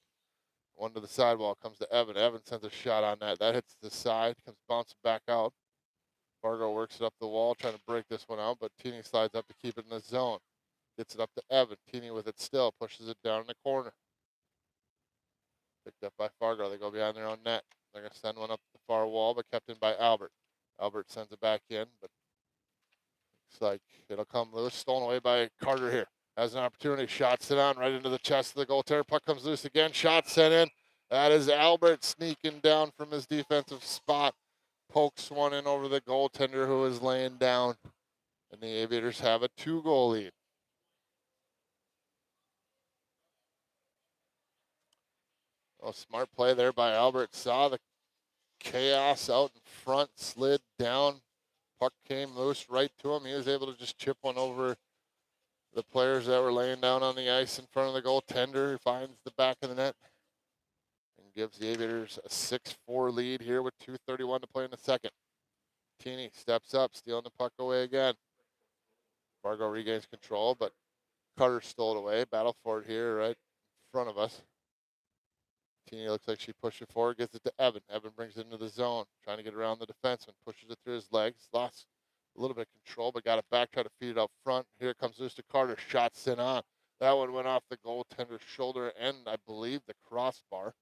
One to the sidewall comes to Evan. Evan sends a shot on that. That hits the side, comes bouncing back out. Fargo works it up the wall, trying to break this one out, but Teeny slides up to keep it in the zone. Gets it up to Evan. Teeny with it still, pushes it down in the corner. Picked up by Fargo. They go behind their own net. They're going to send one up the far wall, but kept in by Albert. Albert sends it back in, but looks like it'll come loose. Stolen away by Carter here. Has an opportunity. Shots it on right into the chest of the goaltender. Puck comes loose again. Shot sent in. That is Albert sneaking down from his defensive spot. Pokes one in over the goaltender who is laying down. And the Aviators have a 2-goal lead. Oh, smart play there by Albert. Saw the chaos out in front. Slid down. Puck came loose right to him. He was able to just chip one over the players that were laying down on the ice in front of the goaltender. He finds the back of the net and gives the Aviators a 6-4 lead here with 2:31 to play in the second. Teeny steps up, stealing the puck away again. Fargo regains control, but Carter stole it away. Battle for it here right in front of us. Teeny looks like she pushed it forward, gets it to Evan. Evan brings it into the zone, trying to get around the defenseman, pushes it through his legs, lost a little bit of control, but got it back, tried to feed it up front. Here it comes loose to Carter, shot sent on. That one went off the goaltender's shoulder and I believe the crossbar,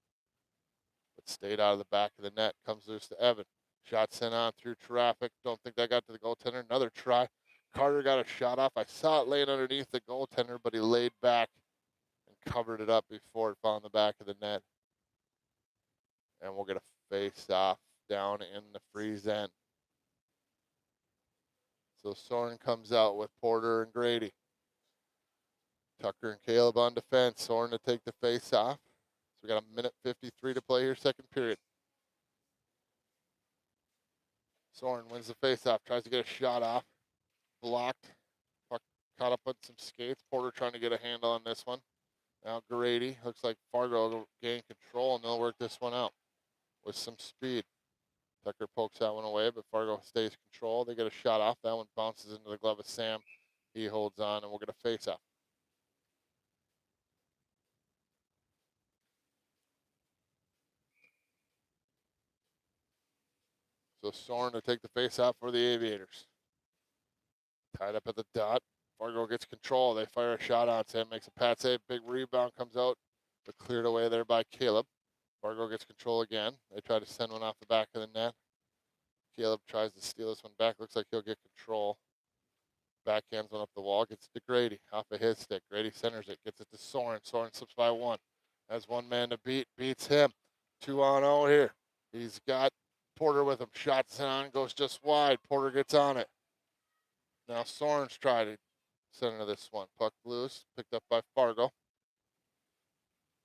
but stayed out of the back of the net. Comes loose to Evan. Shot sent on through traffic. Don't think that got to the goaltender. Another try. Carter got a shot off. I saw it laying underneath the goaltender, but he laid back and covered it up before it fell in the back of the net. And we'll get a face-off down in the Freeze end. So Soren comes out with Porter and Grady. Tucker and Caleb on defense. Soren to take the face-off. So we got a minute 53 to play here, second period. Soren wins the face-off, tries to get a shot off. Blocked. Puck caught up on some skates. Porter trying to get a handle on this one. Now Grady. Looks like Fargo will gain control, and they'll work this one out with some speed. Tucker pokes that one away, but Fargo stays control. They get a shot off. That one bounces into the glove of Sam. He holds on, and we'll get a face-off. So Soren to take the face out for the Aviators. Tied up at the dot. Fargo gets control. They fire a shot on Sam, makes a pat save. Big rebound comes out, but cleared away there by Caleb. Fargo gets control again. They try to send one off the back of the net. Caleb tries to steal this one back. Looks like he'll get control. Backhands one up the wall. Gets it to Grady off of his stick. Grady centers it. Gets it to Soren. Soren slips by one. Has one man to beat. Beats him. 2-on-0 here. He's got Porter with him. Shots on. Goes just wide. Porter gets on it. Now Soren's trying to center this one. Puck loose. Picked up by Fargo.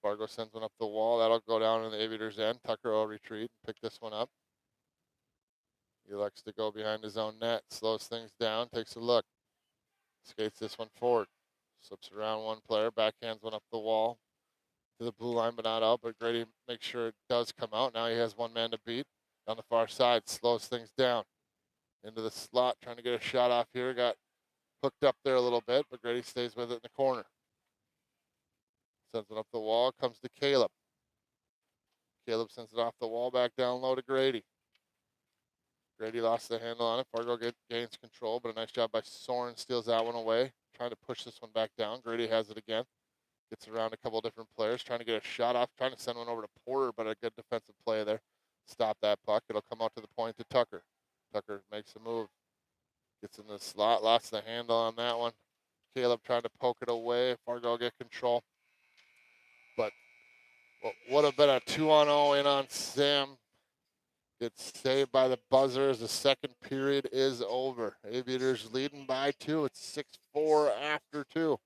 Fargo sends one up the wall. That'll go down in the Aviators' end. Tucker will retreat and pick this one up. He likes to go behind his own net. Slows things down. Takes a look. Skates this one forward. Slips around one player. Backhands one up the wall. To the blue line, but not out. But Grady makes sure it does come out. Now he has one man to beat. On the far side. Slows things down. Into the slot. Trying to get a shot off here. Got hooked up there a little bit. But Grady stays with it in the corner. Sends it up the wall. Comes to Caleb. Caleb sends it off the wall. Back down low to Grady. Grady lost the handle on it. Fargo gains control, but a nice job by Soren. Steals that one away. Trying to push this one back down. Grady has it again. Gets around a couple different players. Trying to get a shot off. Trying to send one over to Porter, but a good defensive play there. Stop that puck. It'll come out to the point to Tucker. Tucker makes a move. Gets in the slot. Lost the handle on that one. Caleb trying to poke it away. Fargo get control. But what would have been a 2-on-0 in on Sam gets saved by the buzzer as the second period is over. Aviators leading by 2. It's 6-4 after 2.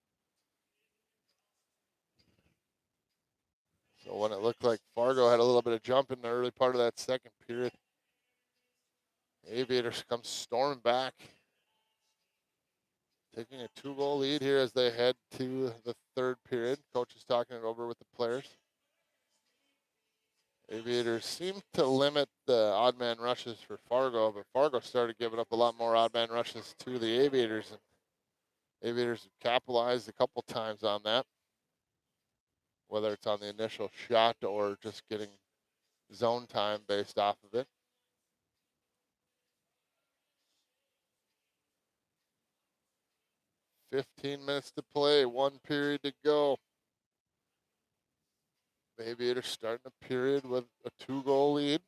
So when it looked like Fargo had a little bit of jump in the early part of that second period, Aviators come storming back, taking a 2-goal lead here as they head to the third period. Coach is talking it over with the players. Aviators seem to limit the odd man rushes for Fargo, but Fargo started giving up a lot more odd man rushes to the Aviators, and Aviators capitalized a couple times on that, whether it's on the initial shot or just getting zone time based off of it. "15 minutes to play, 1 period to go. The Aviators starting the period with a 2-goal lead.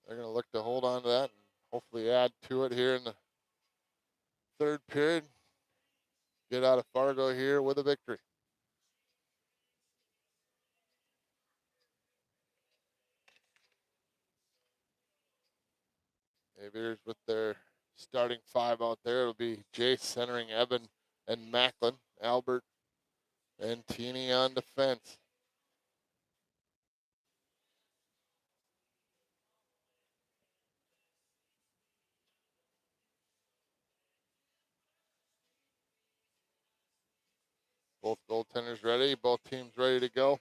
They're going to look to hold on to that and hopefully add to it here in the third period. Get out of Fargo here with a victory. Aviators with their starting 5 out there. It'll be Jace centering Evan and Macklin, Albert and Teeny on defense. Both goaltenders ready, both teams ready to go.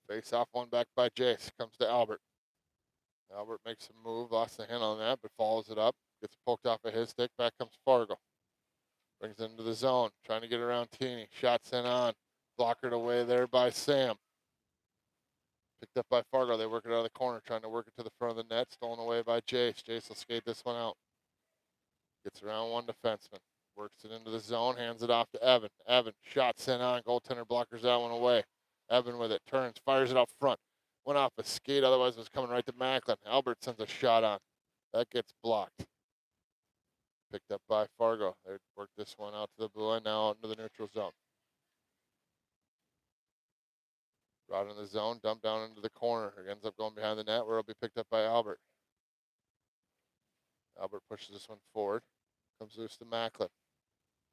Face off one back by Jace. Comes to Albert. Albert makes a move, lost the handle on that, but follows it up. Gets poked off of his stick. Back comes Fargo. Brings it into the zone. Trying to get around Teeny. Shot sent on. Blockered away there by Sam. Picked up by Fargo. They work it out of the corner. Trying to work it to the front of the net. Stolen away by Jace. Jace will skate this one out. Gets around one defenseman. Works it into the zone. Hands it off to Evan. Evan. Shot sent on. Goaltender blockers that one away. Evan with it. Turns. Fires it out front. Went off a skate. Otherwise it was coming right to Macklin. Albert sends a shot on. That gets blocked. Picked up by Fargo. They work this one out to the blue line. Now out into the neutral zone. Brought in the zone. Dumped down into the corner. It ends up going behind the net where it'll be picked up by Albert. Albert pushes this one forward. Comes loose to Macklin.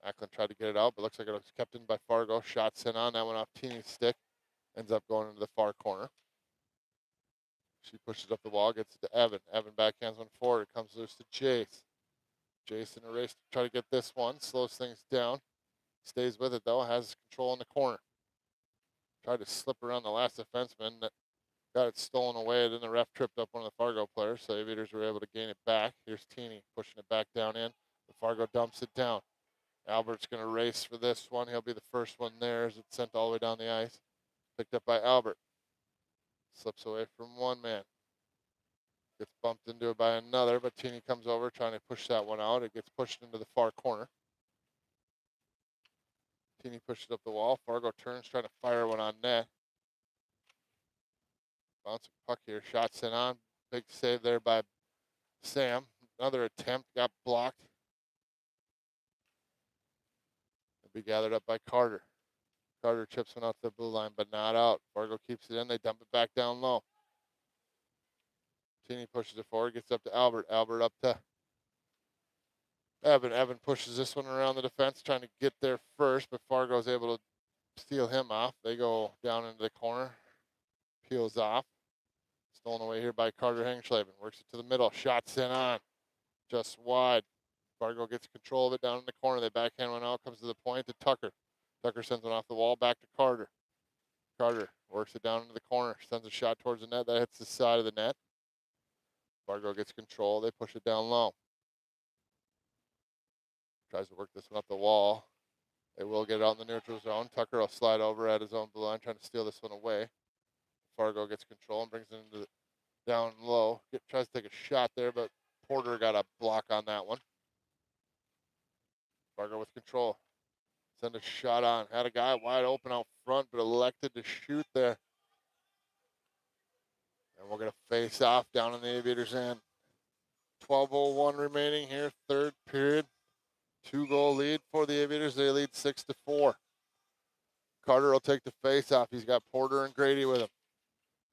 Macklin tried to get it out, but looks like it was kept in by Fargo. Shot sent on. That went off Teeny's stick. Ends up going into the far corner. She pushes up the wall, gets it to Evan. Evan backhands one forward. It comes loose to Jace. Jace in a race to try to get this one. Slows things down. Stays with it, though. Has control in the corner. Tried to slip around the last defenseman. That got it stolen away. Then the ref tripped up one of the Fargo players, so the Aviators were able to gain it back. Here's Teeny pushing it back down in. The Fargo dumps it down. Albert's going to race for this one. He'll be the first one there as it's sent all the way down the ice. Picked up by Albert. Slips away from one man. Gets bumped into it by another, but Teeny comes over trying to push that one out. It gets pushed into the far corner. Teeny pushes up the wall. Fargo turns, trying to fire one on net. Bouncing puck here. Shot sent on. Big save there by Sam. Another attempt got blocked. It'll be gathered up by Carter. Carter chips one out to the blue line, but not out. Fargo keeps it in. They dump it back down low. Teeny pushes it forward, gets up to Albert. Albert up to Evan. Evan pushes this one around the defense, trying to get there first, but Fargo's able to steal him off. They go down into the corner. Peels off. Stolen away here by Carter Hengschleben. Works it to the middle. Shot sent on. Just wide. Fargo gets control of it down in the corner. They backhand one out. Comes to the point to Tucker. Tucker sends one off the wall back to Carter. Carter works it down into the corner. Sends a shot towards the net. That hits the side of the net. Fargo gets control. They push it down low. Tries to work this one up the wall. They will get it out in the neutral zone. Tucker will slide over at his own blue line, trying to steal this one away. Fargo gets control and brings it into the down low. Tries to take a shot there, but Porter got a block on that one. Fargo with control. Send a shot on. Had a guy wide open out front, but elected to shoot there. And we're going to face off down in the Aviators' end. 12:01 remaining here, third period. 2-goal lead for the Aviators. They lead 6-4. Carter will take the face-off. He's got Porter and Grady with him.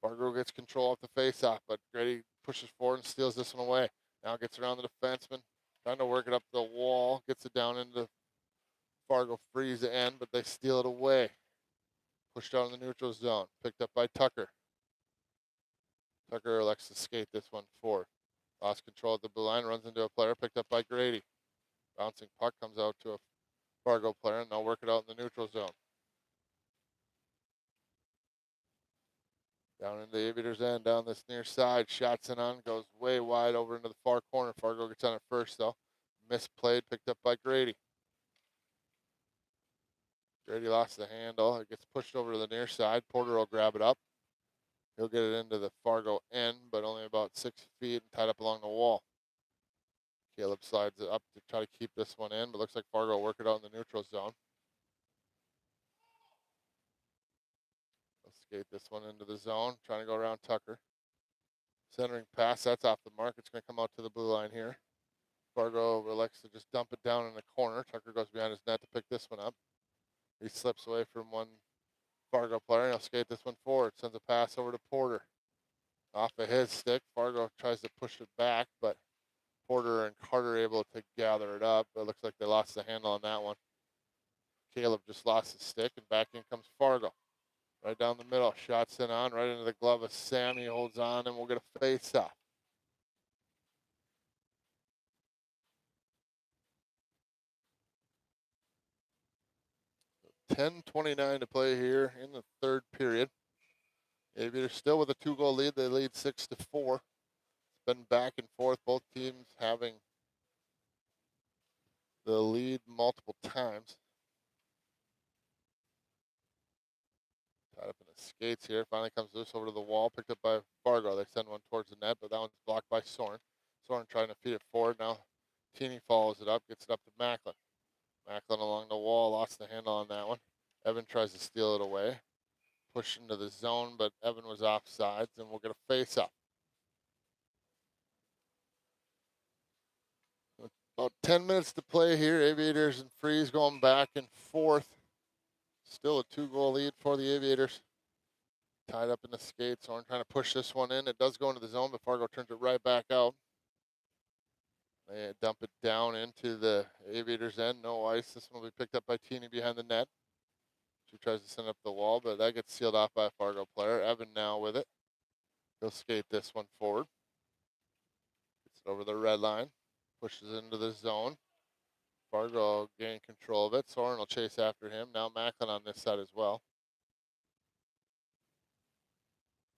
Fargo gets control off the face-off, but Grady pushes forward and steals this one away. Now gets around the defenseman, trying to work it up the wall. Gets it down into Fargo Freeze end, but they steal it away. Pushed out in the neutral zone. Picked up by Tucker. Tucker elects to skate this one forward. Lost control at the blue line, runs into a player, picked up by Grady. Bouncing puck comes out to a Fargo player, and they'll work it out in the neutral zone. Down into the Aviators' end, down this near side. Shots in on, goes way wide over into the far corner. Fargo gets on it first, though. Misplayed, picked up by Grady. Grady lost the handle. It gets pushed over to the near side. Porter will grab it up. He'll get it into the Fargo end, but only about 6 feet and tied up along the wall. Caleb slides it up to try to keep this one in, but looks like Fargo will work it out in the neutral zone. They'll skate this one into the zone, trying to go around Tucker. Centering pass, that's off the mark. It's going to come out to the blue line here. Fargo elects to just dump it down in the corner. Tucker goes behind his net to pick this one up. He slips away from one Fargo player, and he'll skate this one forward. Sends a pass over to Porter. Off of his stick, Fargo tries to push it back, but Porter and Carter are able to gather it up. But it looks like they lost the handle on that one. Caleb just lost his stick, and back in comes Fargo. Right down the middle, shots in on, right into the glove of Sam. He holds on, and we'll get a face-off. .10:29 to play here in the third period. Aviators still with a 2-goal lead. They lead 6-4. It's been back and forth. Both teams having the lead multiple times. Tied up in the skates here. Finally comes loose over to the wall. Picked up by Fargo. They send one towards the net, but that one's blocked by Soren. Soren trying to feed it forward. Now Teeny follows it up. Gets it up to Macklin. Macklin along the wall. Lost the handle on that one. Evan tries to steal it away. Pushed into the zone, but Evan was offsides, and we'll get a face-off. About 10 minutes to play here. Aviators and Freeze going back and forth. Still a 2-goal lead for the Aviators. Tied up in the skates. Soren trying to push this one in. It does go into the zone, but Fargo turns it right back out. They dump it down into the Aviators' end. No ice. This one will be picked up by Teeny behind the net. She tries to send up the wall, but that gets sealed off by a Fargo player. Evan now with it. He'll skate this one forward. Gets it over the red line. Pushes into the zone. Fargo gain control of it. Soren will chase after him. Now Macklin on this side as well.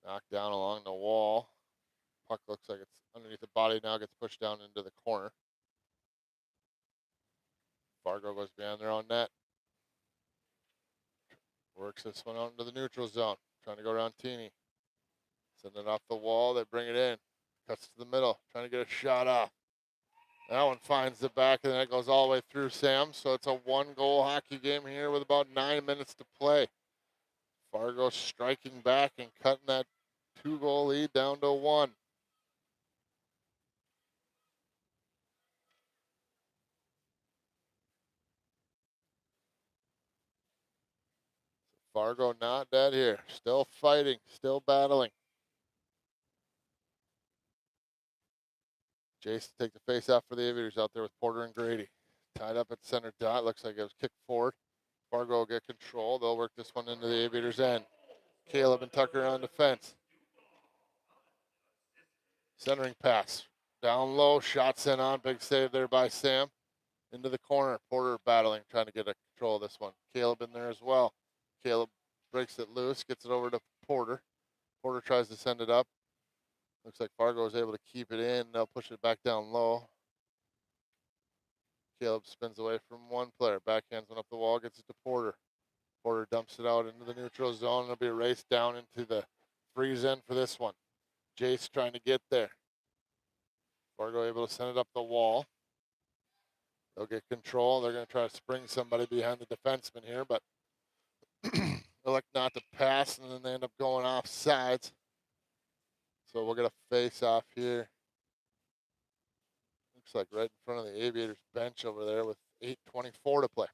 Knocked down along the wall. Puck looks like it's underneath the body now. Gets pushed down into the corner. Fargo goes behind their own net. Works this one out into the neutral zone. Trying to go around Teeny. Send it off the wall. They bring it in. Cuts to the middle. Trying to get a shot off. That one finds the back, and then it goes all the way through Sam. So it's a 1-goal hockey game here with about 9 minutes to play. Fargo striking back and cutting that 2-goal lead down to 1. Fargo not dead here. Still fighting, still battling. Jason take the face off for the Aviators out there with Porter and Grady. Tied up at center dot. Looks like it was kicked forward. Fargo will get control. They'll work this one into the Aviators' end. Caleb and Tucker on defense. Centering pass. Down low. Shots in on. Big save there by Sam. Into the corner. Porter battling, trying to get a control of this one. Caleb in there as well. Caleb breaks it loose. Gets it over to Porter. Porter tries to send it up. Looks like Fargo is able to keep it in. They'll push it back down low. Caleb spins away from one player. Backhands one up the wall. Gets it to Porter. Porter dumps it out into the neutral zone. It'll be a race down into the freeze end for this one. Jace trying to get there. Fargo able to send it up the wall. They'll get control. They're going to try to spring somebody behind the defenseman here, but elect not to pass, and then they end up going off sides. So we'll get a face off here. Looks like right in front of the Aviators bench over there with 8:24 to play.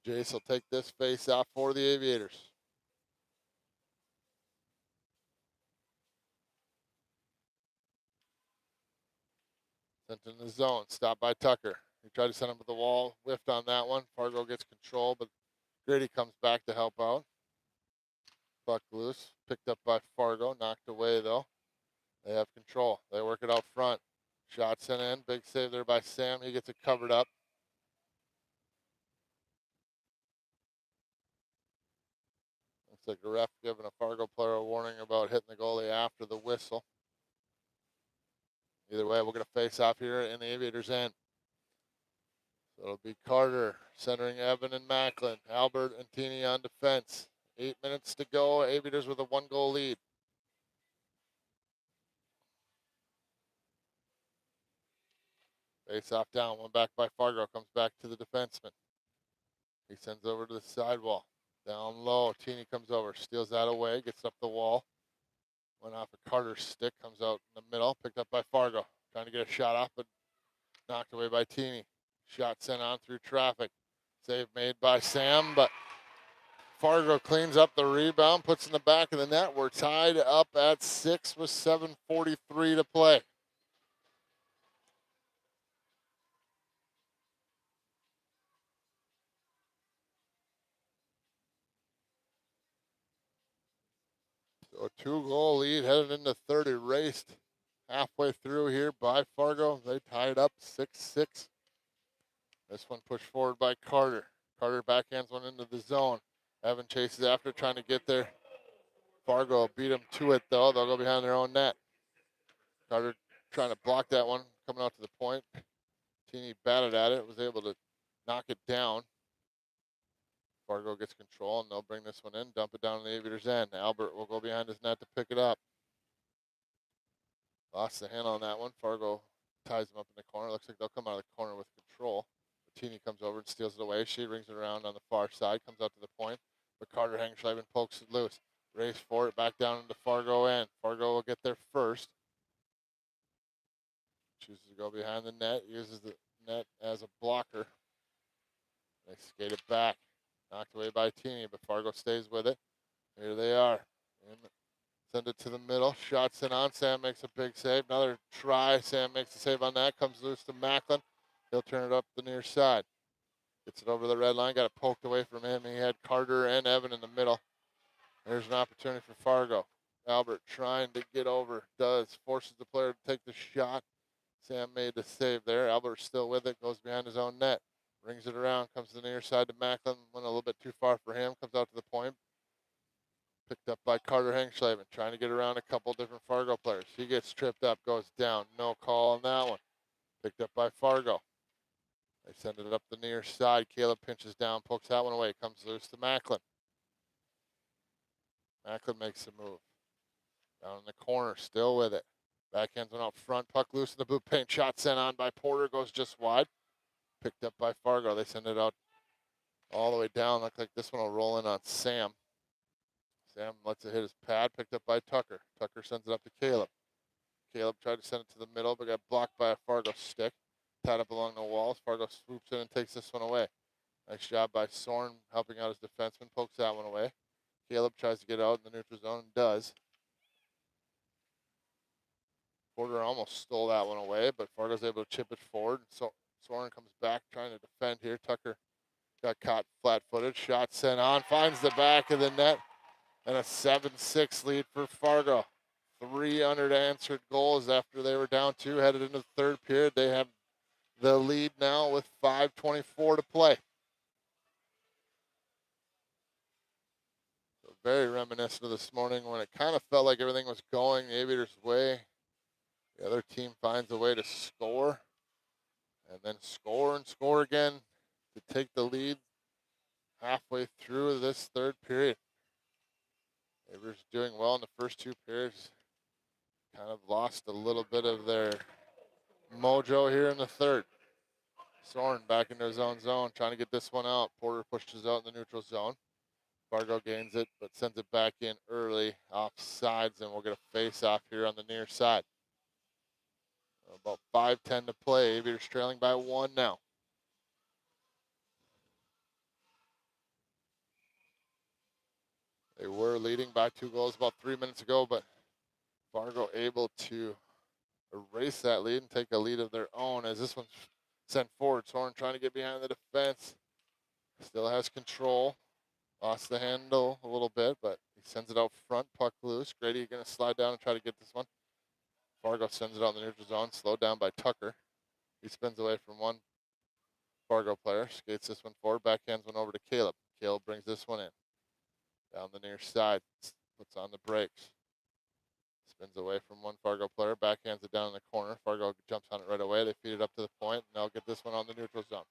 Jace will take this face off for the Aviators. Sent in the zone. Stopped by Tucker. He tried to send him to the wall. Whiffed on that one. Fargo gets control, but Grady comes back to help out. Puck loose. Picked up by Fargo. Knocked away, though. They have control. They work it out front. Shot sent in. Big save there by Sam. He gets it covered up. Looks like the ref giving a Fargo player a warning about hitting the goalie after the whistle. Either way, we're going to face off here in the Aviators' end. So it'll be Carter centering Evan and Macklin. Albert and Teeny on defense. 8 minutes to go. Aviators with a 1-goal lead. Face off down. One back by Fargo. Comes back to the defenseman. He sends over to the sidewall. Down low. Teeny comes over. Steals that away. Gets up the wall. Went off of Carter's stick. Comes out in the middle. Picked up by Fargo. Trying to get a shot off, but knocked away by Teeny. Shot sent on through traffic. Save made by Sam, but Fargo cleans up the rebound, puts in the back of the net. We're tied up at 6 with 7:43 to play. So a 2-goal lead headed into third, erased halfway through here by Fargo. They tied up 6-6. This one pushed forward by Carter. Carter backhands one into the zone. Evan chases after, trying to get there. Fargo beat him to it, though. They'll go behind their own net. Carter trying to block that one, coming out to the point. Teeny batted at it, was able to knock it down. Fargo gets control, and they'll bring this one in, dump it down in the Aviators' end. Albert will go behind his net to pick it up. Lost the handle on that one. Fargo ties him up in the corner. Looks like they'll come out of the corner with control. Teeny comes over and steals it away. She rings it around on the far side, comes out to the point, but Carter Hangschleiben pokes it loose. Race for it, back down into Fargo end. Fargo will get there first. Chooses to go behind the net, uses the net as a blocker. They skate it back. Knocked away by Teeny, but Fargo stays with it. Here they are. And send it to the middle. Shot sent on. Sam makes a big save. Another try. Sam makes a save on that. Comes loose to Macklin. He'll turn it up the near side. Gets it over the red line. Got it poked away from him. He had Carter and Evan in the middle. There's an opportunity for Fargo. Albert trying to get over. Does. Forces the player to take the shot. Sam made the save there. Albert's still with it. Goes behind his own net. Rings it around. Comes to the near side to Macklin. Went a little bit too far for him. Comes out to the point. Picked up by Carter Hengschlaven, trying to get around a couple different Fargo players. He gets tripped up, goes down. No call on that one. Picked up by Fargo. They send it up the near side. Caleb pinches down, pokes that one away. Comes loose to Macklin. Macklin makes the move. Down in the corner, still with it. Backhands one out front. Puck loose in the blue paint. Shot sent on by Porter. Goes just wide. Picked up by Fargo. They send it out all the way down. Looks like this one will roll in on Sam. Sam lets it hit his pad. Picked up by Tucker. Tucker sends it up to Caleb. Caleb tried to send it to the middle, but got blocked by a Fargo stick. Tied up along the walls. Fargo swoops in and takes this one away. Nice job by Soren helping out his defenseman. Pokes that one away. Caleb tries to get out in the neutral zone and does. Porter almost stole that one away, but Fargo's able to chip it forward. So Soren comes back trying to defend here. Tucker got caught flat-footed. Shot sent on. Finds the back of the net. And a 7-6 lead for Fargo. 3 unanswered goals after they were down 2. Headed into the third period. They have the lead now with 5:24 to play. So very reminiscent of this morning when it kind of felt like everything was going the Aviators' way. The other team finds a way to score. And then score and score again to take the lead halfway through this third period. Aviators doing well in the first 2 periods. Kind of lost a little bit of their mojo here in the third. Soren back into his own zone, trying to get this one out. Porter pushes out in the neutral zone. Fargo gains it, but sends it back in early, off sides, and we'll get a face-off here on the near side. About 5:10 to play. Aviators trailing by 1 now. They were leading by 2 goals about 3 minutes ago, but Fargo able to erase that lead and take a lead of their own as this one's sent forward. Soren trying to get behind the defense. Still has control. Lost the handle a little bit, but he sends it out front. Puck loose. Grady going to slide down and try to get this one. Fargo sends it out in the neutral zone. Slowed down by Tucker. He spins away from one Fargo player. Skates this one forward. Backhands one over to Caleb. Caleb brings this one in. Down the near side. Puts on the brakes. Spins away from one Fargo player. Backhands it down in the corner. Fargo jumps on it right away. They feed it up to the point, and they'll get this one on the neutral zone.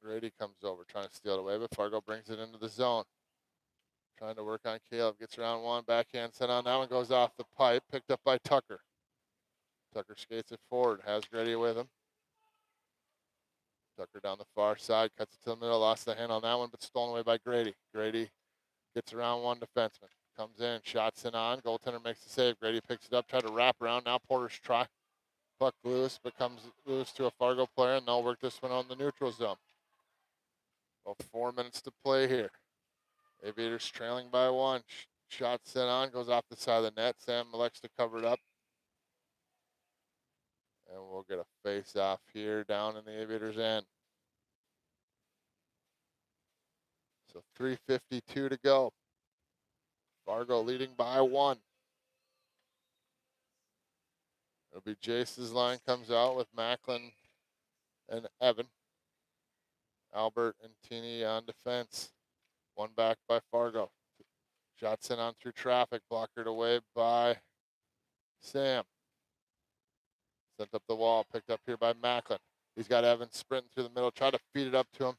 Grady comes over trying to steal it away, but Fargo brings it into the zone. Trying to work on Caleb. Gets around one. Backhand sent on. That one goes off the pipe. Picked up by Tucker. Tucker skates it forward. Has Grady with him. Tucker down the far side. Cuts it to the middle. Lost the hand on that one, but stolen away by Grady. Grady gets around one defenseman. Comes in. Shots in on. Goaltender makes the save. Grady picks it up. Try to wrap around. Now Porter's try. Puck loose, but comes loose to a Fargo player, and they'll work this one on the neutral zone. About 4 minutes to play here. Aviators trailing by 1. Shot sent on, goes off the side of the net. Sam elects to cover it up. And we'll get a face-off here down in the Aviators' end. So 3:52 to go. Fargo leading by 1. It'll be Jace's line comes out with Macklin and Evan. Albert and Tini on defense. One back by Fargo. Shot sent on through traffic, blockered away by Sam. Sent up the wall, picked up here by Macklin. He's got Evan sprinting through the middle, try to feed it up to him.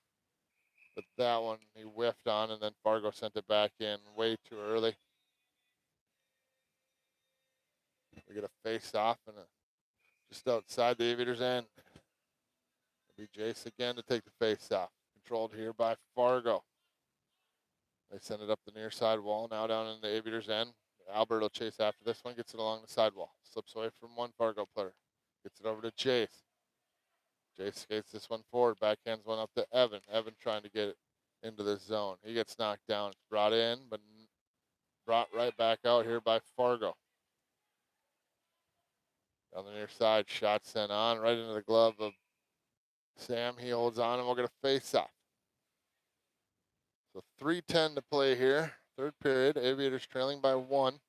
But that one he whiffed on, and then Fargo sent it back in way too early. We get a face-off and just outside the Aviators' end. It'll be Jace again to take the face-off. Controlled here by Fargo. They send it up the near side wall, now down in the Aviators' end. Albert will chase after this one, gets it along the sidewall. Slips away from one Fargo player. Gets it over to Jace. Jace skates this one forward, backhands one up to Evan. Evan trying to get it into the zone. He gets knocked down. It's brought in, but brought right back out here by Fargo. Down the near side, shot sent on, right into the glove of Sam. He holds on, and we'll get a face-off. So 3:10 to play here. Third period, Aviators trailing by 1.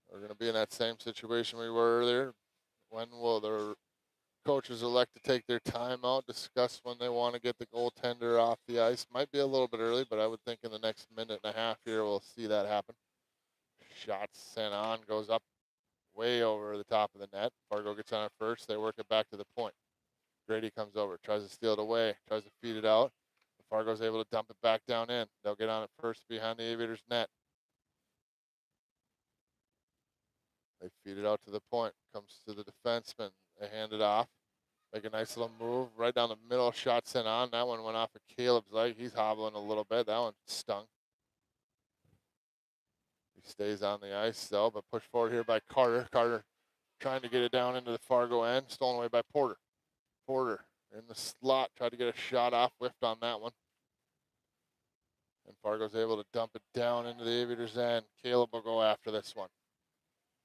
We're going to be in that same situation we were earlier. When will the Coaches elect to take their time out, discuss when they want to get the goaltender off the ice. Might be a little bit early, but I would think in the next minute and a half here we'll see that happen. Shot sent on, goes up way over the top of the net. Fargo gets on it first. They work it back to the point. Grady comes over, tries to steal it away, tries to feed it out. Fargo's able to dump it back down in. They'll get on it first behind the Aviators' net. They feed it out to the point. Comes to the defenseman. They hand it off. Make a nice little move right down the middle. Shot sent on. That one went off of Caleb's leg. He's hobbling a little bit. That one stung. He stays on the ice though, but pushed forward here by Carter. Carter trying to get it down into the Fargo end. Stolen away by Porter. Porter in the slot. Tried to get a shot off. Whiffed on that one. And Fargo's able to dump it down into the Aviators' end. Caleb will go after this one.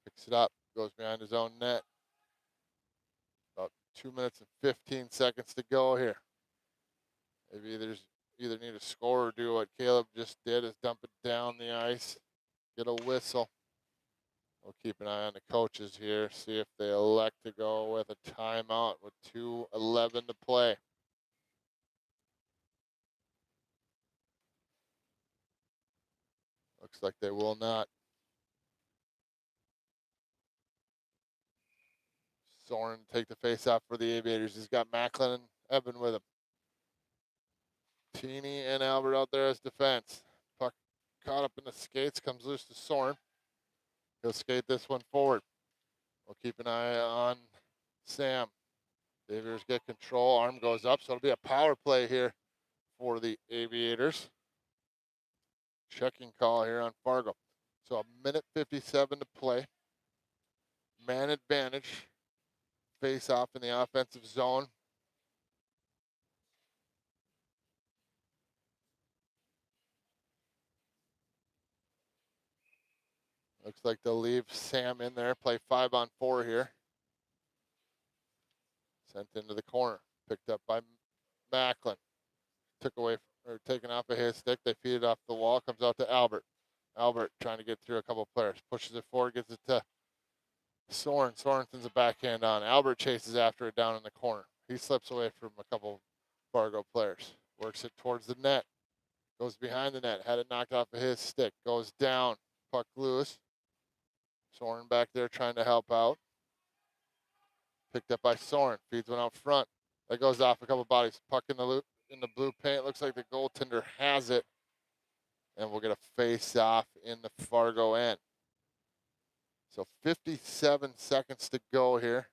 Picks it up. Goes behind his own net. About 2 minutes and 15 seconds to go here. Maybe there's either need to score or do what Caleb just did, is dump it down the ice, get a whistle. We'll keep an eye on the coaches here, see if they elect to go with a timeout with 2:11 to play. Looks like they will not. Soren take the face off for the Aviators. He's got Macklin and Evan with him. Teeny and Albert out there as defense. Puck caught up in the skates, comes loose to Soren. He'll skate this one forward. We'll keep an eye on Sam. The Aviators get control. Arm goes up, so it'll be a power play here for the Aviators. Checking call here on Fargo. So 1:57 to play. Man advantage. Face off in the offensive zone. Looks like they'll leave Sam in there, play 5-on-4 here. Sent into the corner, picked up by Macklin. Took away, or taken off of his stick. They feed it off the wall, comes out to Albert. Albert trying to get through a couple of players, pushes it forward, gets it to Soren. Sorensen's a backhand on. Albert chases after it down in the corner. He slips away from a couple Fargo players. Works it towards the net. Goes behind the net. Had it knocked off of his stick. Goes down. Puck loose. Soren back there trying to help out. Picked up by Soren. Feeds one out front. That goes off a couple bodies. Puck in the loop in the blue paint. Looks like the goaltender has it. And we'll get a face off in the Fargo end. So 57 seconds to go here.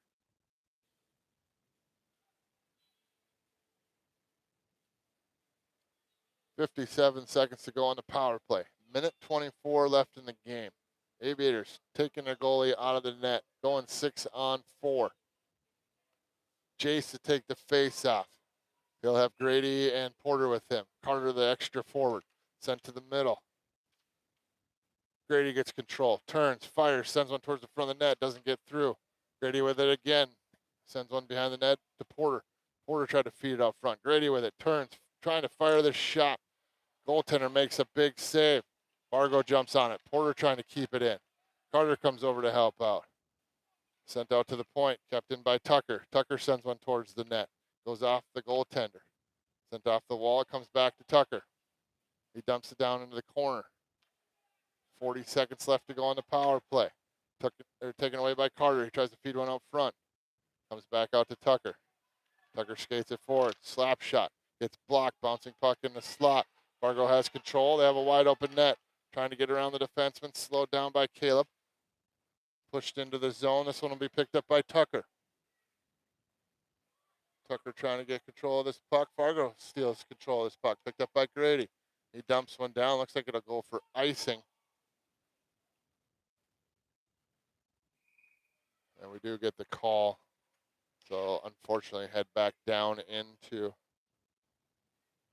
.57 seconds to go on the power play. 1:24 left in the game. Aviators taking their goalie out of the net, going 6-on-4. Jace to take the face off. He'll have Grady and Porter with him. Carter, the extra forward, sent to the middle. Grady gets control, turns, fires, sends one towards the front of the net, doesn't get through. Grady with it again, sends one behind the net to Porter. Porter tried to feed it out front. Grady with it, turns, trying to fire the shot. Goaltender makes a big save. Fargo jumps on it. Porter trying to keep it in. Carter comes over to help out. Sent out to the point, kept in by Tucker. Tucker sends one towards the net. Goes off the goaltender. Sent off the wall, comes back to Tucker. He dumps it down into the corner. 40 seconds left to go on the power play. Taken away by Carter. He tries to feed one out front. Comes back out to Tucker. Tucker skates it forward. Slap shot. Gets blocked. Bouncing puck in the slot. Fargo has control. They have a wide open net. Trying to get around the defenseman. Slowed down by Caleb. Pushed into the zone. This one will be picked up by Tucker. Tucker trying to get control of this puck. Fargo steals control of this puck. Picked up by Grady. He dumps one down. Looks like it'll go for icing. And we do get the call. So unfortunately head back down into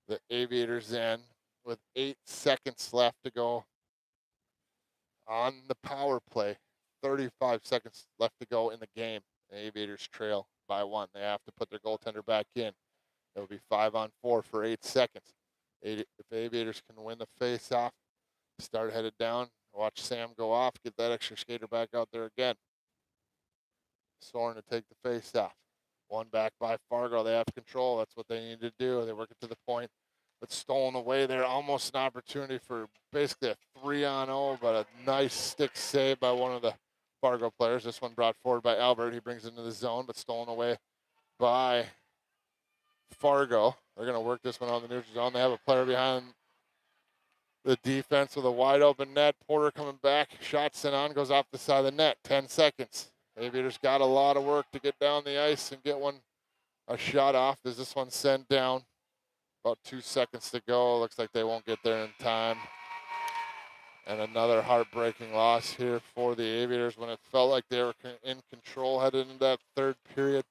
the Aviators' end with 8 seconds left to go on the power play. 35 seconds left to go in the game. The Aviators trail by 1. They have to put their goaltender back in. It'll be 5-on-4 for 8 seconds. If the Aviators can win the face-off, start headed down, watch Sam go off, get that extra skater back out there again. Soren to take the face-off. One back by Fargo. They have control. That's what they need to do. They work it to the point. But stolen away there. Almost an opportunity for basically a 3-on-0, but a nice stick save by one of the Fargo players. This one brought forward by Albert. He brings it into the zone, but stolen away by Fargo. They're going to work this one on the neutral zone. They have a player behind the defense with a wide open net. Porter coming back. Shot sent on. Goes off the side of the net. 10 seconds. Aviators got a lot of work to get down the ice and get a shot off. Does this one send down? About 2 seconds to go. Looks like they won't get there in time. And another heartbreaking loss here for the Aviators when it felt like they were in control headed into that third period.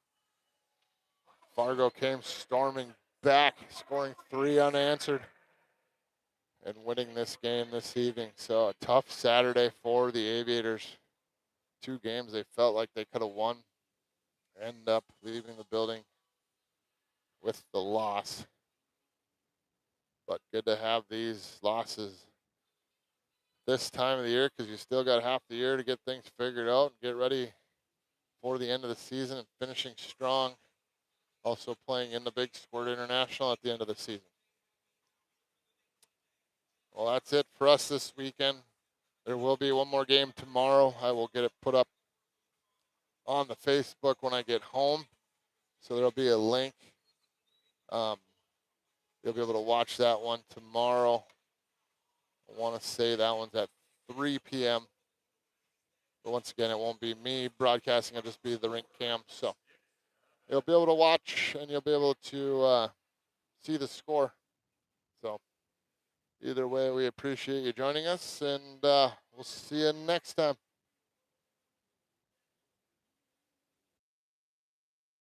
Fargo came storming back, scoring 3 unanswered and winning this game this evening. So a tough Saturday for the Aviators. 2 games they felt like they could have won. End up leaving the building with the loss. But good to have these losses this time of the year because you still got half the year to get things figured out and get ready for the end of the season and finishing strong. Also playing in the big Squirt International at the end of the season. Well, that's it for us this weekend. There will be one more game tomorrow. I will get it put up on the Facebook when I get home. So there'll be a link. You'll be able to watch that one tomorrow. I want to say that one's at 3 p.m. But once again, it won't be me broadcasting. It'll just be the rink cam. So you'll be able to watch and you'll be able to see the score. So either way, we appreciate you joining us, and we'll see you next time.